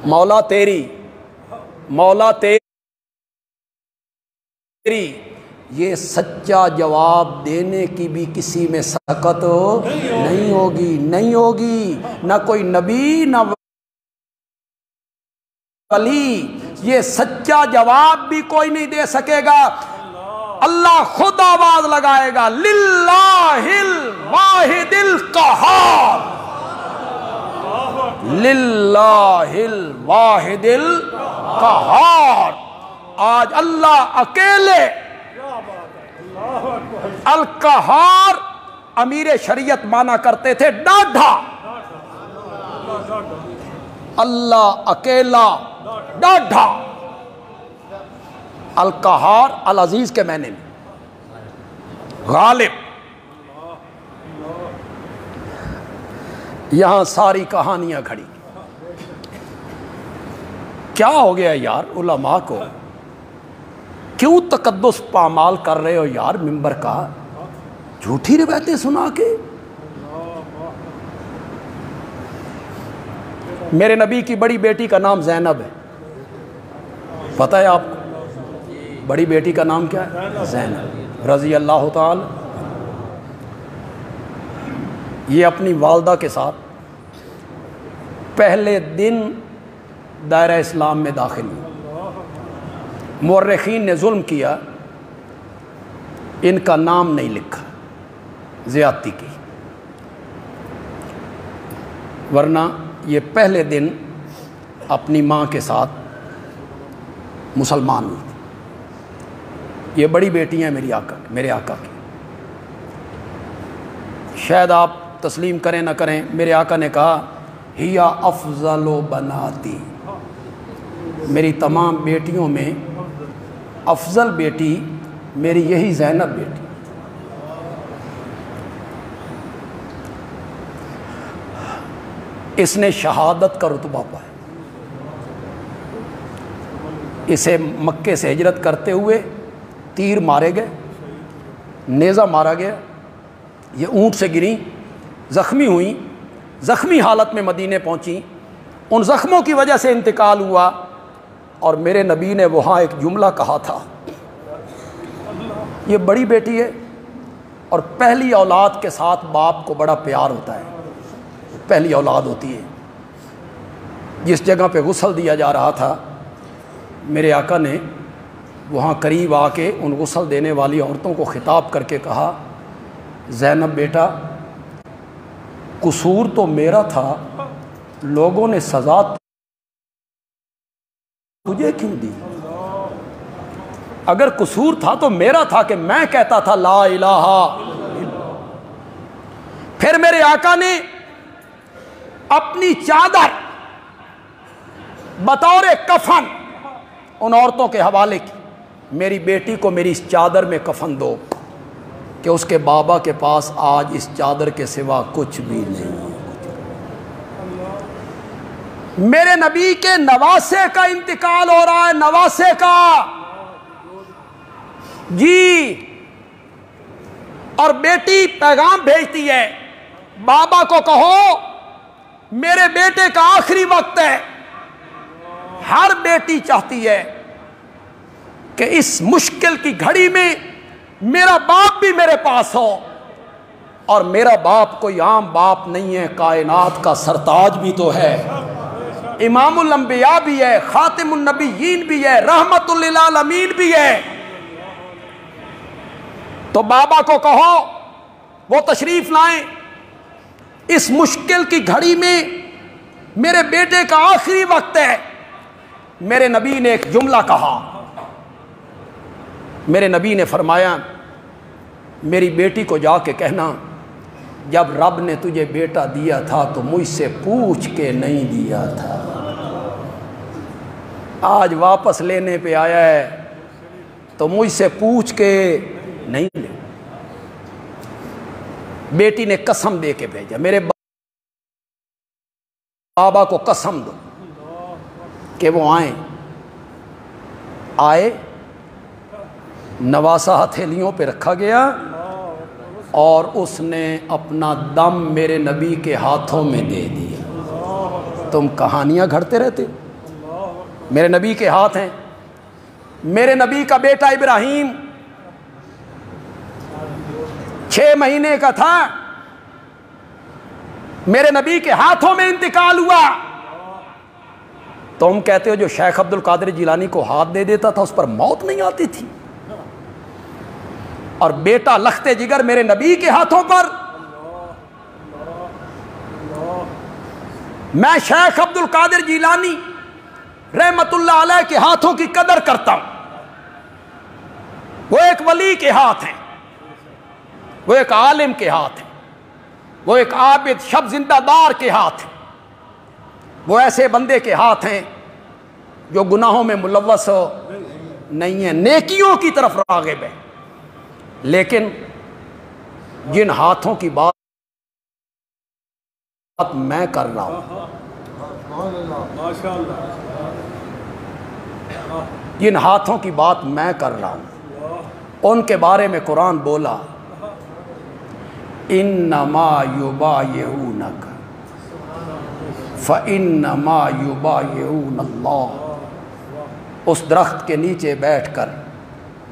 مولا تیری، مولا تیری۔ یہ سچا جواب دینے کی بھی کسی میں سکت نہیں ہوگی، نہیں ہوگی، نہ کوئی نبی نہ ولی، یہ سچا جواب بھی کوئی نہیں دے سکے گا۔ اللہ خود آواز لگائے گا للہ الواحد القہار، للہ الواحد القہار۔ آج اللہ اکیلے القہار، امیر شریعت مانا کرتے تھے ڈاڈھا، اللہ اکیلا ڈاڈھا، القہار العزیز کے معنی میں غالب۔ یہاں ساری کہانیاں کھڑی۔ کیا ہو گیا یار علماء کو؟ کیوں تقدس پامال کر رہے ہو یار منبر کا؟ جھوٹی روایتیں سنا کے۔ میرے نبی کی بڑی بیٹی کا نام زینب ہے، پتہ ہے آپ کو؟ بڑی بیٹی کا نام کیا ہے؟ زینب رضی اللہ تعالی۔ یہ اپنی والدہ کے ساتھ پہلے دن دائرہ اسلام میں داخل ہوئی۔ مورخین نے ظلم کیا، ان کا نام نہیں لکھا، زیادتی کی، ورنہ یہ پہلے دن اپنی ماں کے ساتھ مسلمان ہوئی تھی۔ یہ بڑی بیٹی ہیں میرے آقا کی۔ شاید آپ تسلیم کریں نہ کریں، میرے آقا نے کہا ہیا افضل بناتی، میری تمام بیٹیوں میں افضل بیٹی میری یہی زینب بیٹی۔ اس نے شہادت کا رتبہ پایا۔ اسے مکے سے ہجرت کرتے ہوئے تیر مارے گئے، نیزہ مارا گیا، یہ اونٹ سے گریں، زخمی ہوئیں، زخمی حالت میں مدینے پہنچیں، ان زخموں کی وجہ سے انتقال ہوا، اور میرے نبی نے وہاں ایک جملہ کہا تھا، یہ بڑی بیٹی ہے اور پہلی اولاد کے ساتھ باپ کو بڑا پیار ہوتا ہے، پہلی اولاد ہوتی ہے۔ جس جگہ پہ غسل دیا جا رہا تھا، میرے آقا نے وہاں قریب آ کے ان غسل دینے والی عورتوں کو خطاب کر کے کہا زینب بیٹا، قصور تو میرا تھا، لوگوں نے سزا تجھے کیوں دی؟ اگر قصور تھا تو میرا تھا کہ میں کہتا تھا لا الہ۔ پھر میرے آقا نے اپنی چادر بطور کفن ان عورتوں کے حوالے کی، میری بیٹی کو میری اس چادر میں کفن دو، کہ اس کے بابا کے پاس آج اس چادر کے سوا کچھ بھی نہیں۔ میرے نبی کے نواسے کا انتقال ہو رہا ہے، نواسے کا، جی، اور بیٹی پیغام بھیجتی ہے بابا کو کہو میرے بیٹے کا آخری وقت ہے۔ ہر بیٹی چاہتی ہے کہ اس مشکل کی گھڑی میں میرا باپ بھی میرے پاس ہو، اور میرا باپ کوئی عام باپ نہیں ہے، کائنات کا سرتاج بھی تو ہے، امام الانبیاء بھی ہے، خاتم النبیین بھی ہے، رحمت للعالمین بھی ہے۔ تو بابا کو کہو وہ تشریف لائیں، اس مشکل کی گھڑی میں میرے بیٹے کا آخری وقت ہے، میرے نبی نے ایک جملہ کہا، میرے نبی نے فرمایا میری بیٹی کو جا کے کہنا جب رب نے تجھے بیٹا دیا تھا تو مجھ سے پوچھ کے نہیں دیا تھا، آج واپس لینے پہ آیا ہے تو مجھ سے پوچھ کے نہیں لے۔ بیٹی نے قسم دے کے بھیجا، میرے بابا کو قسم دو کہ وہ آئے، نواسا ہتھیلیوں پہ رکھا گیا اور اس نے اپنا دم میرے نبی کے ہاتھوں میں دے دیا۔ تم کہانیاں گھڑتے رہتے، میرے نبی کے ہاتھ ہیں۔ میرے نبی کا بیٹا ابراہیم 6 مہینے کا تھا، میرے نبی کے ہاتھوں میں انتقال ہوا۔ تم کہتے ہو جو شیخ عبد القادر جیلانی کو ہاتھ دے دیتا تھا اس پر موت نہیں آتی تھی، اور بیٹا لخت جگر میرے نبی کے ہاتھوں پر۔ میں شیخ عبد القادر جیلانی رحمت اللہ علیہ کے ہاتھوں کی قدر کرتا ہوں، وہ ایک ولی کے ہاتھ ہیں، وہ ایک عالم کے ہاتھ ہیں، وہ ایک عابد شب زندہ دار کے ہاتھ ہیں، وہ ایسے بندے کے ہاتھ ہیں جو گناہوں میں ملوث نہیں ہیں، نیکیوں کی طرف راغب ہے۔ لیکن جن ہاتھوں کی بات میں کر رہا ہوں، جن ہاتھوں کی بات میں کر رہا ہوں ان کے بارے میں قرآن بولا انما یبایعونک فانما یبایعون اللہ۔ اس درخت کے نیچے بیٹھ کر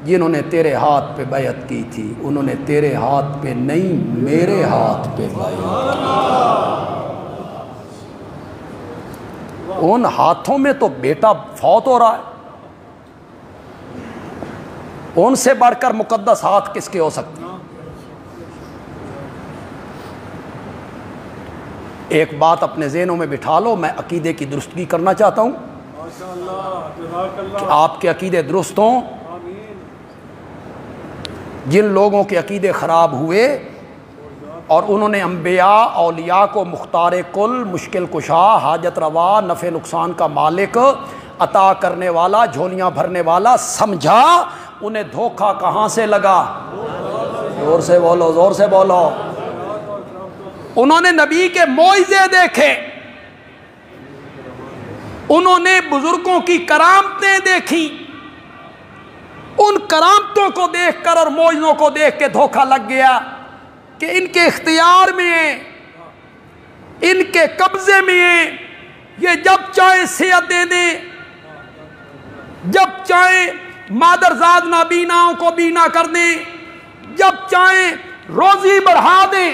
جنہوں نے تیرے ہاتھ پہ بیعت کی تھی انہوں نے تیرے ہاتھ پہ نہیں میرے ہاتھ پہ بیعت کی۔ ان ہاتھوں میں تو بیٹا فوت ہو رہا ہے، ان سے بڑھ کر مقدس ہاتھ کس کے ہو سکتے ہیں؟ ایک بات اپنے ذہنوں میں بٹھا لو، میں عقیدے کی درستگی کرنا چاہتا ہوں کہ آپ کے عقیدے درست ہوں۔ جن لوگوں کے عقیدے خراب ہوئے اور انہوں نے انبیاء اولیاء کو مختار کل، مشکل کشا، حاجت روا، نفع نقصان کا مالک، عطا کرنے والا، جھولیاں بھرنے والا سمجھا، انہیں دھوکہ کہاں سے لگا؟ زور سے بولو، زور سے بولو۔ انہوں نے نبی کے معجزے دیکھے، انہوں نے بزرگوں کی کرامتیں دیکھی، ان کرامتوں کو دیکھ کر اور معجزوں کو دیکھ کے دھوکہ لگ گیا کہ ان کے اختیار میں ہیں، ان کے قبضے میں ہیں، یہ جب چاہے صحت دے دیں، جب چاہے مادرزاد نابیناؤں کو بینا کر دیں، جب چاہیں روزی بڑھا دیں،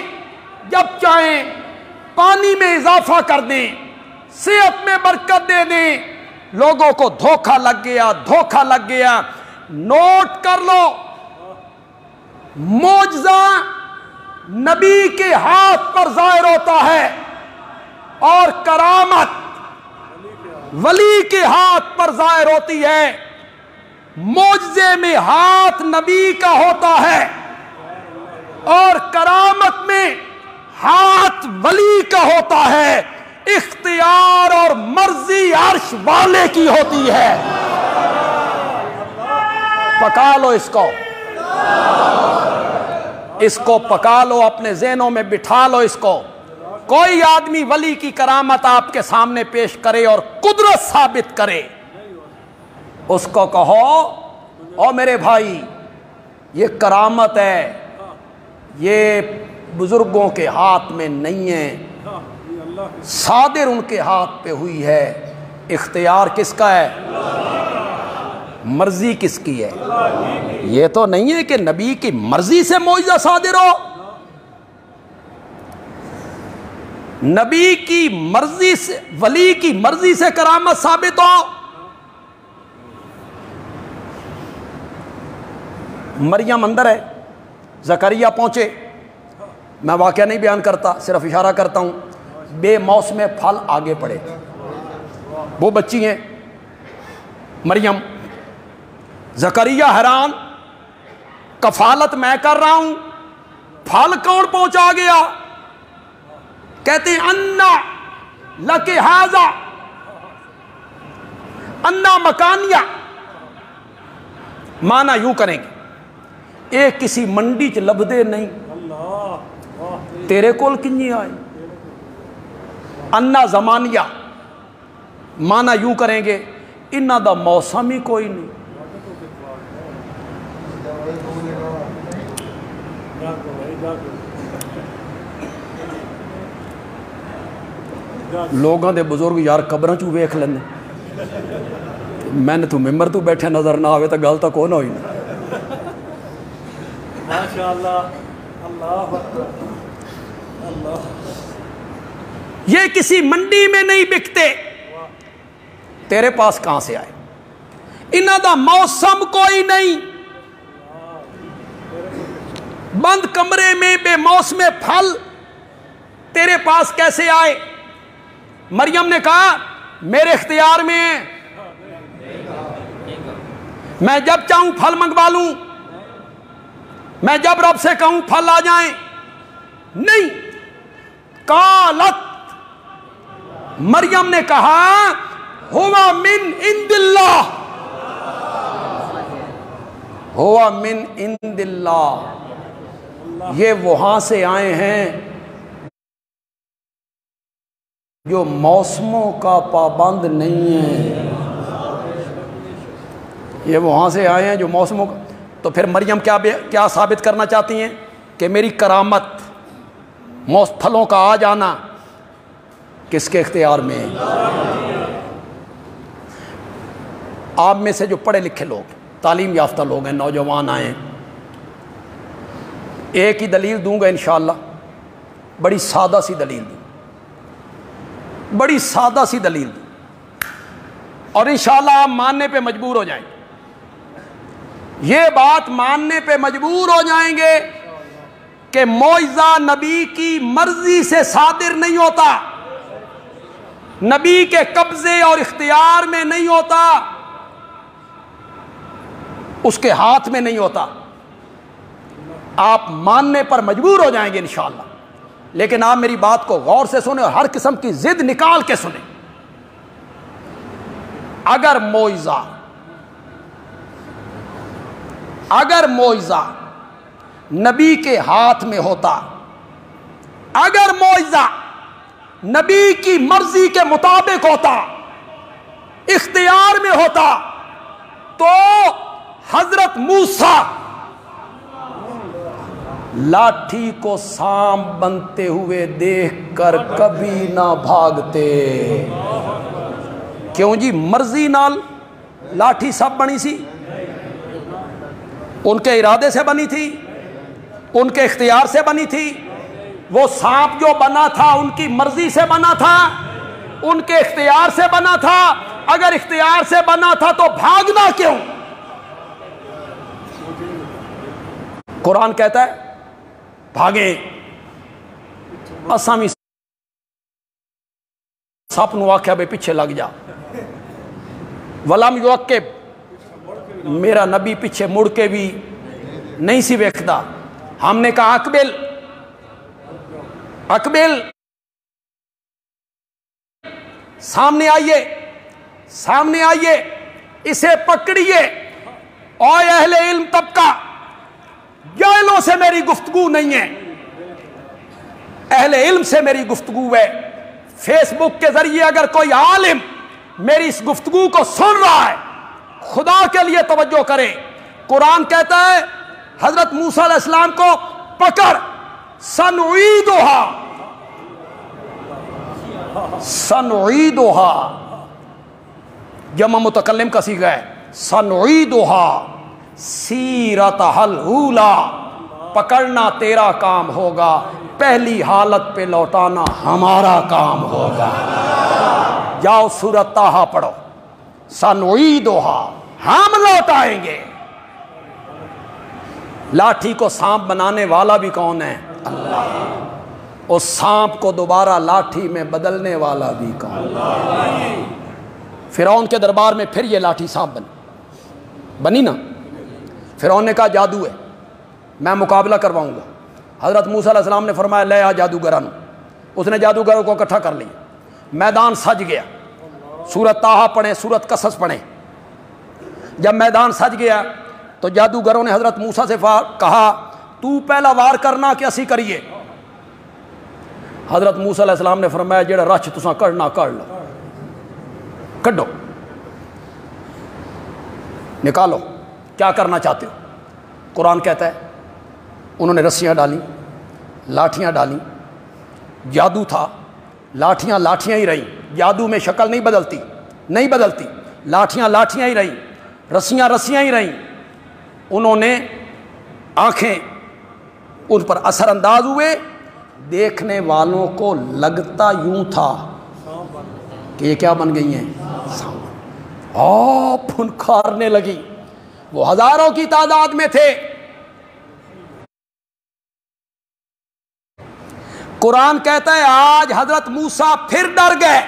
جب چاہیں پانی میں اضافہ کر دیں، صحت میں برکت دے دیں۔ لوگوں کو دھوکہ لگ گیا، دھوکہ لگ گیا۔ نوٹ کر لو، معجزہ نبی کے ہاتھ پر ظاہر ہوتا ہے اور کرامت ولی کے ہاتھ پر ظاہر ہوتی ہے۔ معجزے میں ہاتھ نبی کا ہوتا ہے اور کرامت میں ہاتھ ولی کا ہوتا ہے، اختیار اور مرضی عرش والے کی ہوتی ہے۔ پکا لو اس کو پکا لو، اپنے ذہنوں میں بٹھا لو اس کو۔ کوئی آدمی ولی کی کرامت آپ کے سامنے پیش کرے اور قدرت ثابت کرے، اس کو کہو او میرے بھائی یہ کرامت ہے، یہ بزرگوں کے ہاتھ میں نہیں ہے، صادر ان کے ہاتھ پہ ہوئی ہے۔ اختیار کس کا ہے؟ مرضی کس کی ہے؟ یہ تو نہیں ہے کہ نبی کی مرضی سے معجزہ صادر ہو، نبی کی مرضی سے، ولی کی مرضی سے کرامت ثابت ہو۔ مریم اندر ہے، زکریا پہنچے، میں واقعہ نہیں بیان کرتا، صرف اشارہ کرتا ہوں، بے موسم پھل آگے پڑے، وہ بچی ہیں، مریم، زکریا حیران، کفالت میں کر رہا ہوں، پھل کون پہنچا گیا؟ کہتے ہیں انا لکی ھذا، انا مکانیہ، مانا یوں کریں گے ایک کسی منڈی چ لبدے نہیں، تیرے کول کنی آئے؟ انا زمانیہ، مانا یوں کریں گے انہاں دا موسم ہی کوئی نہیں۔ لوگاں دے بزرگ یار قبراں چوں ویکھ لیندے، میں نے تو ممبر تو بیٹھے نظر نہ آوے تو گل تو کون ہوئی نا۔ ماشاءاللہ، اللہ اکبر، اللہ۔ یہ کسی منڈی میں نہیں بکتے، تیرے پاس کہاں سے آئے؟ انہاں دا موسم کوئی نہیں، بند کمرے میں بے موسم پھل تیرے پاس کیسے آئے؟ مریم نے کہا میرے اختیار میں ہے، میں جب چاہوں پھل منگوا لوں، میں جب رب سے کہوں پھل آ جائیں۔ نہیں، قالت، مریم نے کہا ہوا من عند اللہ، ہوا من عند اللہ، یہ وہاں سے آئے ہیں جو موسموں کا پابند نہیں ہے، یہ وہاں سے آئے ہیں جو موسموں کا۔ تو پھر مریم کیا ثابت کرنا چاہتی ہیں؟ کہ میری کرامت، پھلوں کا آ جانا کس کے اختیار میں ہے؟ آپ میں سے جو پڑھے لکھے لوگ، تعلیم یافتہ لوگ ہیں، نوجوان آئے ہیں، ایک ہی دلیل دوں گا انشاءاللہ، بڑی سادہ سی دلیل دوں، بڑی سادہ سی دلیل دوں، اور انشاءاللہ آپ ماننے پہ مجبور ہو جائیں گے، یہ بات ماننے پہ مجبور ہو جائیں گے کہ معجزہ نبی کی مرضی سے صادر نہیں ہوتا، نبی کے قبضے اور اختیار میں نہیں ہوتا، اس کے ہاتھ میں نہیں ہوتا۔ آپ ماننے پر مجبور ہو جائیں گے انشاءاللہ، لیکن آپ میری بات کو غور سے سنیں اور ہر قسم کی ضد نکال کے سنیں۔ اگر معجزہ نبی کے ہاتھ میں ہوتا، اگر معجزہ نبی کی مرضی کے مطابق ہوتا، اختیار میں ہوتا، تو حضرت موسیٰ لاٹھی کو سانپ بنتے ہوئے دیکھ کر کبھی نہ بھاگتے۔ کیوں جی؟ مرضی نال لاٹھی سب بنی سی، ان کے ارادے سے بنی تھی، ان کے اختیار سے بنی تھی۔ وہ سانپ جو بنا تھا ان کی مرضی سے بنا تھا، ان کے اختیار سے بنا تھا۔ اگر اختیار سے بنا تھا تو بھاگنا کیوں؟ قرآن کہتا ہے بھاگیں، اسامی سپ نو آکھیا بے پیچھے لگ جا، ولم یعقب، میرا نبی پیچھے مڑ کے بھی نہیں سی ویکھدا۔ ہم نے کہا اقبل، اقبل، سامنے آئیے، سامنے آئیے، اسے پکڑیے۔ اوے اہل علم طبقہ، جاہلوں سے میری گفتگو نہیں ہے، اہل علم سے میری گفتگو ہے۔ فیس بک کے ذریعے اگر کوئی عالم میری اس گفتگو کو سن رہا ہے، خدا کے لیے توجہ کرے۔ قرآن کہتا ہے حضرت موسیٰ علیہ السلام کو پکڑ، سنعیدھا، سنعیدھا، جمع متکلم کا صیغہ ہے، سنعیدھا سیرتھا الاولیٰ، پکڑنا تیرا کام ہوگا، پہلی حالت پہ لوٹانا ہمارا کام ہوگا۔ جاؤ سورۃ طٰہٰ پڑھو، سنعیدھا، ہم لوٹائیں گے۔ لاٹھی کو سانپ بنانے والا بھی کون ہے؟ اللہ۔ اس سانپ کو دوبارہ لاٹھی میں بدلنے والا بھی کون ہے؟ فرعون کے دربار میں پھر یہ لاٹھی سانپ بنی نا. فرعون نے کہا جادو ہے، میں مقابلہ کرواؤں گا. حضرت موسیٰ علیہ السلام نے فرمایا لے آ جادوگران. اس نے جادوگروں کو اکٹھا کر لیا. میدان سج گیا. سورۃ طٰہٰ پڑھیں، سورۃ قصص پڑھیں. جب میدان سج گیا تو جادوگروں نے حضرت موسیٰ سے کہا تو پہلا وار کرنا کہ اسی کریے. حضرت موسیٰ علیہ السلام نے فرمایا جڑا رچ تساں کڑنا کڑ لو، کڈو، نکالو، کیا کرنا چاہتے ہو. قرآن کہتا ہے انہوں نے رسیاں ڈالی، لاٹھیاں ڈالی. جادو تھا، لاٹھیاں لاٹھیاں ہی رہیں. جادو میں شکل نہیں بدلتی. لاٹھیاں لاٹھیاں ہی رہیں، رسیاں رسیاں ہی رہیں. انہوں نے آنکھیں ان پر اثر انداز ہوئے. دیکھنے والوں کو لگتا یوں تھا کہ یہ کیا بن گئی ہیں، پھنکارنے لگی. وہ ہزاروں کی تعداد میں تھے. قرآن کہتا ہے آج حضرت موسیٰ پھر ڈر گئے.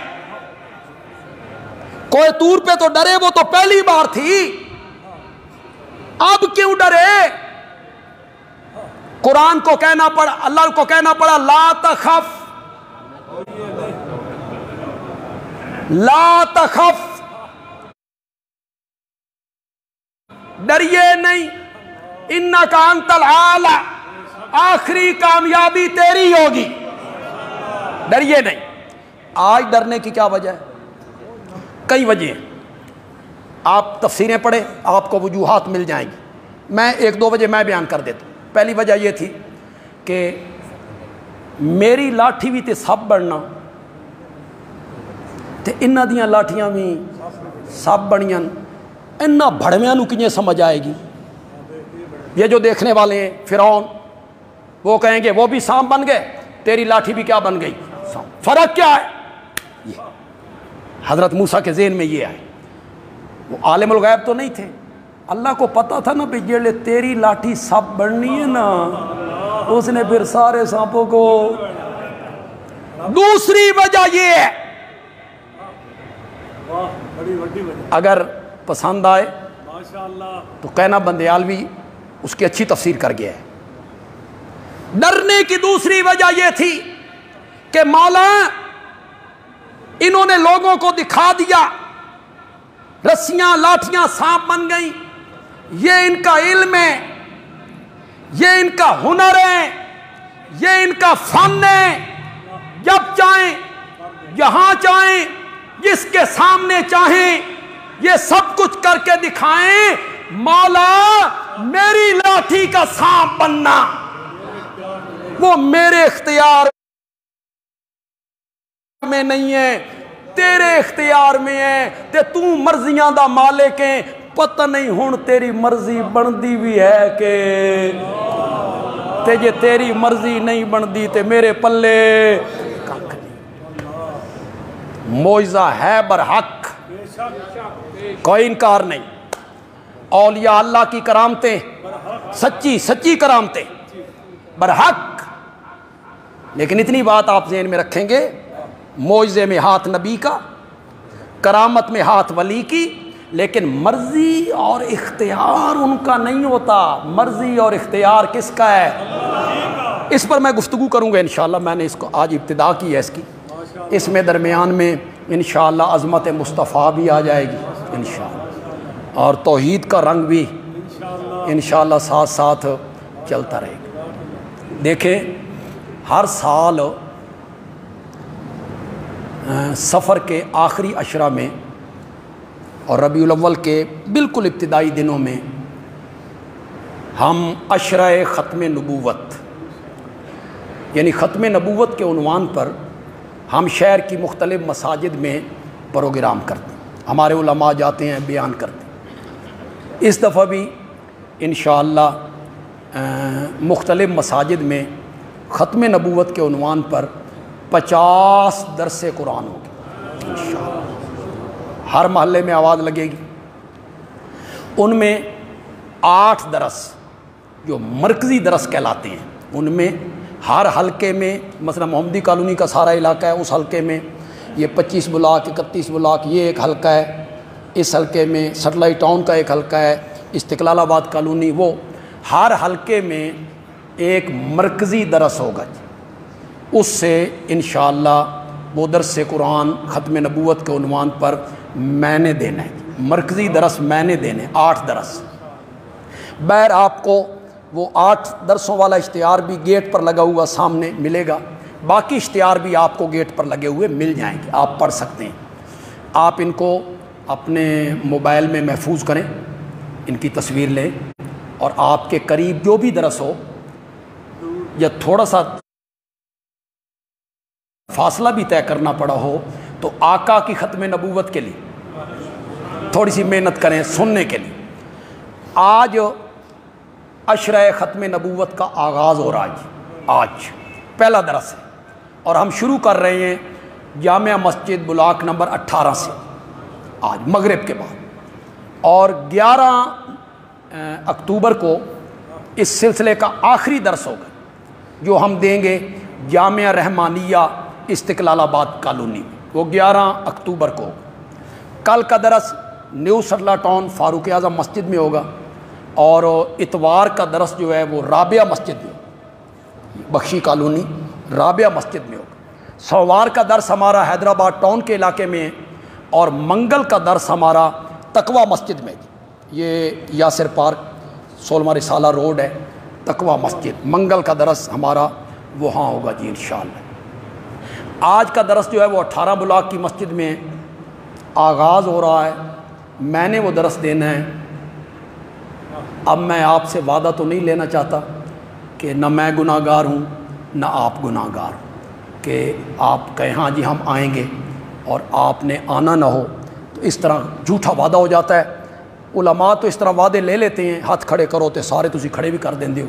کوئی طور پہ تو ڈرے، وہ تو پہلی بار تھی، اب کیوں ڈرے؟ قرآن کو کہنا پڑا، اللہ کو کہنا پڑا لا تخف، لا تخف، ڈریے نہیں، انک انت الاعلی، آخری کامیابی تیری ہوگی، ڈریے نہیں. آج ڈرنے کی کیا وجہ ہے؟ کئی وجہ ہیں. آپ تفسیریں پڑھیں، آپ کو وجوہات مل جائیں گی. میں ایک دو وجہ میں بیان کر دیتا ہوں. پہلی وجہ یہ تھی کہ میری لاٹھی بھی تے سب بڑھنا تے انہ دیاں لاٹھیاں بھی سب بڑھیاں، انہ بھڑویاں نو کنجے سمجھ آئے گی. یہ جو دیکھنے والے ہیں فرعون، وہ کہیں گے وہ بھی سانپ بن گئے، تیری لاٹھی بھی کیا بن گئی، سانپ. فرق کیا ہے؟ یہ حضرت موسیٰ کے ذہن میں یہ آئے. وہ عالم الغیب تو نہیں تھے، اللہ کو پتا تھا نا بھی جیڑے تیری لاٹھی سب بڑھنی ہے نا، اس نے پھر سارے سانپوں کو. دوسری وجہ یہ ہے، اگر پسند آئے تو کہنا بندیالوی اس کی اچھی تفسیر کر گیا ہے. ڈرنے کی دوسری وجہ یہ تھی کہ مولا انہوں نے لوگوں کو دکھا دیا رسیاں لاٹھیاں سانپ بن گئیں، یہ ان کا علم ہے، یہ ان کا ہنر ہے، یہ ان کا فن ہے. جب چاہیں جہاں چاہیں جس کے سامنے چاہیں یہ سب کچھ کر کے دکھائیں. مولا میری لاٹھی کا سانپ بننا وہ میرے اختیار میں نہیں ہے، تیرے اختیار میں ہے. تے تو مرضیاں دا مالک ہے، پتہ نہیں ہون تیری مرضی بندی بھی ہے کہ تے جے تیری مرضی نہیں بندی تے میرے پلے کک نہیں. معجزہ ہے برحق، کوئی انکار نہیں. اولیاء اللہ کی کرامتیں سچی کرامتیں برحق. لیکن اتنی بات آپ ذہن میں رکھیں گے، معجزے میں ہاتھ نبی کا، کرامت میں ہاتھ ولی کی، لیکن مرضی اور اختیار ان کا نہیں ہوتا. مرضی اور اختیار کس کا ہے؟ اس پر میں گفتگو کروں گا انشاءاللہ. میں نے اس کو آج ابتدا کی ہے اس میں درمیان میں انشاءاللہ عظمت مصطفیٰ بھی آ جائے گی انشاءاللہ، اور توحید کا رنگ بھی انشاءاللہ ساتھ ساتھ چلتا رہے گا. دیکھیں ہر سال سفر کے آخری عشرہ میں اور ربیع الاول کے بالکل ابتدائی دنوں میں ہم عشرہ ختم نبوت یعنی ختم نبوت کے عنوان پر ہم شہر کی مختلف مساجد میں پروگرام کرتے ہیں. ہمارے علماء جاتے ہیں، بیان کرتے ہیں. اس دفعہ بھی انشاءاللہ مختلف مساجد میں ختم نبوت کے عنوان پر 50 درس قرآن ہوگی انشاءاللہ. ہر محلے میں آواز لگے گی. ان میں 8 درس جو مرکزی درس کہلاتے ہیں، ان میں ہر حلقے میں مثلا محمدی کالونی کا سارا علاقہ ہے، اس حلقے میں یہ 25 بلاک 31 بلاک یہ ایک حلقہ ہے، اس حلقے میں سیٹلائٹ ٹاؤن کا ایک حلقہ ہے، استقلال آباد کالونی، وہ ہر حلقے میں ایک مرکزی درس ہوگا جی، اس سے انشاءاللہ وہ درس قرآن ختم نبوت کے عنوان پر میں نے دینا ہے، مرکزی درس میں نے دینے 8 درس۔ بہر آپ کو وہ 8 درسوں والا اشتہار بھی گیٹ پر لگا ہوا سامنے ملے گا، باقی اشتہار بھی آپ کو گیٹ پر لگے ہوئے مل جائیں گے، آپ پڑھ سکتے ہیں۔ آپ ان کو اپنے موبائل میں محفوظ کریں، ان کی تصویر لیں، اور آپ کے قریب جو بھی درس ہو یا تھوڑا سا فاصلہ بھی طے کرنا پڑا ہو تو آقا کی ختم نبوت کے لیے تھوڑی سی محنت کریں سننے کے لیے۔ آج عشرہ ختم نبوت کا آغاز ہو رہا ہے، آج پہلا درس ہے، اور ہم شروع کر رہے ہیں جامعہ مسجد بلاک نمبر 18 سے آج مغرب کے بعد، اور 11 اکتوبر کو اس سلسلے کا آخری درس ہوگا جو ہم دیں گے جامعہ رحمانیہ استقلال آباد کالونی میں، وہ 11 اکتوبر کو ہوگا۔ کل کا درس نیو سٹلہ ٹاؤن فاروق اعظم مسجد میں ہوگا، اور اتوار کا درس جو ہے وہ رابعہ مسجد میں، بخشی کالونی رابعہ مسجد میں ہوگا۔ سوموار کا درس ہمارا حیدرآباد ٹاؤن کے علاقے میں ہے، اور منگل کا درس ہمارا تقوی مسجد میں، یہ یاسر پارک 16واں رسالہ روڈ ہے، تقوی مسجد، منگل کا درس ہمارا وہاں ہوگا جی انشاءاللہ۔ آج کا درس جو ہے وہ 18 بلاک کی مسجد میں آغاز ہو رہا ہے، میں نے وہ درس دینا ہے۔ اب میں آپ سے وعدہ تو نہیں لینا چاہتا کہ نہ میں گناہ گار ہوں نہ آپ گناہ گار ہوں، کہ آپ کہیں ہاں جی ہم آئیں گے اور آپ نے آنا نہ ہو، تو اس طرح جھوٹا وعدہ ہو جاتا ہے۔ علماء تو اس طرح وعدے لے لیتے ہیں، ہاتھ کھڑے کرو تو سارے تسی کھڑے بھی کر دیں ہو،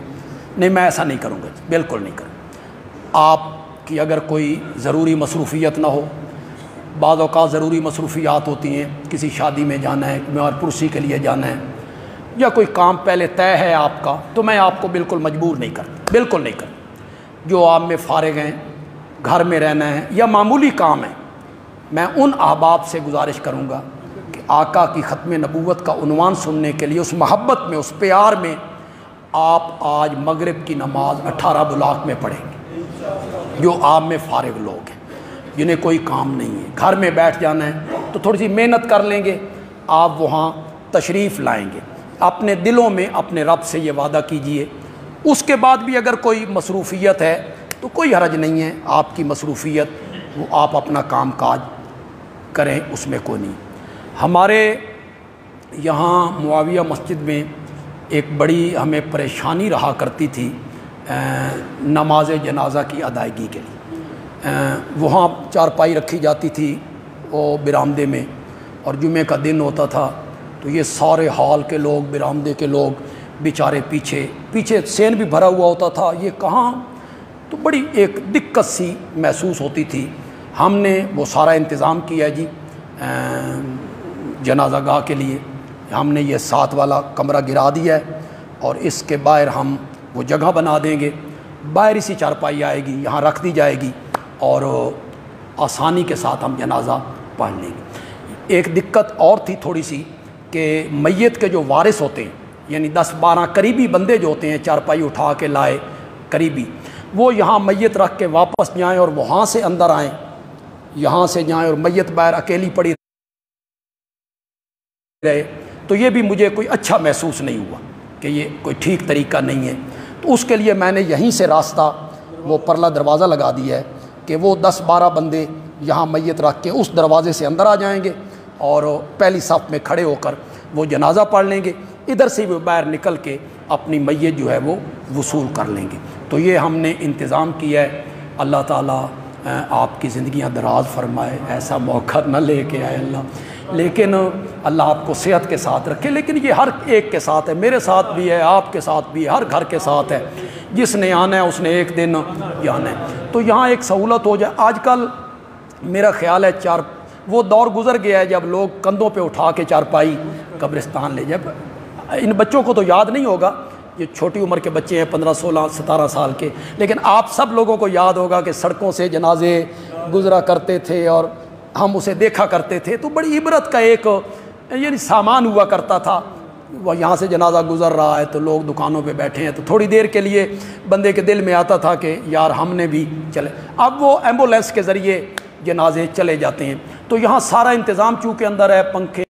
نہیں میں ایسا نہیں کروں گا، بالکل نہیں کروں۔ آپ کی اگر کوئی ضروری مصروفیت نہ ہو، بعض اوقات ضروری مصروفیات ہوتی ہیں، کسی شادی میں جانا ہے، بیمار پرسی کے لیے جانا ہے، یا کوئی کام پہلے طے ہے آپ کا، تو میں آپ کو بالکل مجبور نہیں کرتا، بالکل نہیں کرتا۔ جو آپ میں فارغ ہیں، گھر میں رہنا ہے یا معمولی کام ہے، میں ان احباب سے گزارش کروں گا کہ آقا کی ختم نبوت کا عنوان سننے کے لیے اس محبت میں، اس پیار میں آپ آج مغرب کی نماز 18 بلاک میں پڑھیں گے۔ جو آپ میں فارغ لوگ ہیں، جنہیں کوئی کام نہیں ہے، گھر میں بیٹھ جانا ہے، تو تھوڑی سی محنت کر لیں گے، آپ وہاں تشریف لائیں گے۔ اپنے دلوں میں اپنے رب سے یہ وعدہ کیجئے۔ اس کے بعد بھی اگر کوئی مصروفیت ہے تو کوئی حرج نہیں ہے، آپ کی مصروفیت وہ آپ اپنا کام کاج کریں، اس میں کوئی نہیں۔ ہمارے یہاں معاویہ مسجد میں ایک بڑی ہمیں پریشانی رہا کرتی تھی نماز جنازہ کی ادائیگی کے لیے۔ وہاں چارپائی رکھی جاتی تھی وہ برآمدے میں، اور جمعہ کا دن ہوتا تھا تو یہ سارے ہال کے لوگ، برآمدے کے لوگ بیچارے پیچھے سین بھی بھرا ہوا ہوتا تھا، یہ کہاں، تو بڑی ایک دقت سی محسوس ہوتی تھی۔ ہم نے وہ سارا انتظام کیا جی جنازہ گاہ کے لیے، ہم نے یہ 7 والا کمرہ گرا دیا ہے، اور اس کے باہر ہم وہ جگہ بنا دیں گے، باہر اسی چارپائی آئے گی، یہاں رکھ دی جائے گی، اور آسانی کے ساتھ ہم جنازہ پڑھ لیں گے۔ ایک دقت اور تھی تھوڑی سی کہ میت کے جو وارث ہوتے ہیں، یعنی 10-12 قریبی بندے جو ہوتے ہیں، چارپائی اٹھا کے لائے قریبی، وہ یہاں میت رکھ کے واپس جائیں اور وہاں سے اندر آئیں، یہاں سے جائیں اور میت باہر اکیلی پڑی رہے، تو یہ بھی مجھے کوئی اچھا محسوس نہیں ہوا کہ یہ کوئی ٹھیک طریقہ نہیں ہے۔ تو اس کے لیے میں نے یہیں سے راستہ وہ پرلا دروازہ لگا دیا ہے کہ وہ 10-12 بندے یہاں میت رکھ کے اس دروازے سے اندر آ جائیں گے، اور پہلی صف میں کھڑے ہو کر وہ جنازہ پڑھ لیں گے، ادھر سے وہ باہر نکل کے اپنی میت جو ہے وہ وصول کر لیں گے۔ تو یہ ہم نے انتظام کیا ہے۔ اللہ تعالیٰ آپ کی زندگیاں دراز فرمائے، ایسا موقع نہ لے کے آئے اللہ، لیکن اللہ آپ کو صحت کے ساتھ رکھے۔ لیکن یہ ہر ایک کے ساتھ ہے، میرے ساتھ بھی ہے، آپ کے ساتھ بھی ہے، ہر گھر کے ساتھ ہے، جس نے آنا ہے اس نے ایک دن جانا ہے۔ تو یہاں ایک سہولت ہو جائے۔ آج کل میرا خیال ہے وہ دور گزر گیا ہے جب لوگ کندھوں پہ اٹھا کے چارپائی قبرستان لے جائے۔ ان بچوں کو تو یاد نہیں ہوگا، یہ چھوٹی عمر کے بچے ہیں 15 16 17 سال کے، لیکن آپ سب لوگوں کو یاد ہوگا کہ سڑکوں سے جنازے گزرا کرتے تھے، اور ہم اسے دیکھا کرتے تھے تو بڑی عبرت کا ایک یعنی سامان ہوا کرتا تھا. وہ یہاں سے جنازہ گزر رہا ہے تو لوگ دکانوں پہ بیٹھے ہیں تو تھوڑی دیر کے لیے بندے کے دل میں آتا تھا کہ یار ہم نے بھی چلے. اب وہ ایمبولینس کے ذریعے جنازے چلے جاتے ہیں. تو یہاں سارا انتظام چونکہ اندر ہے، پنکھے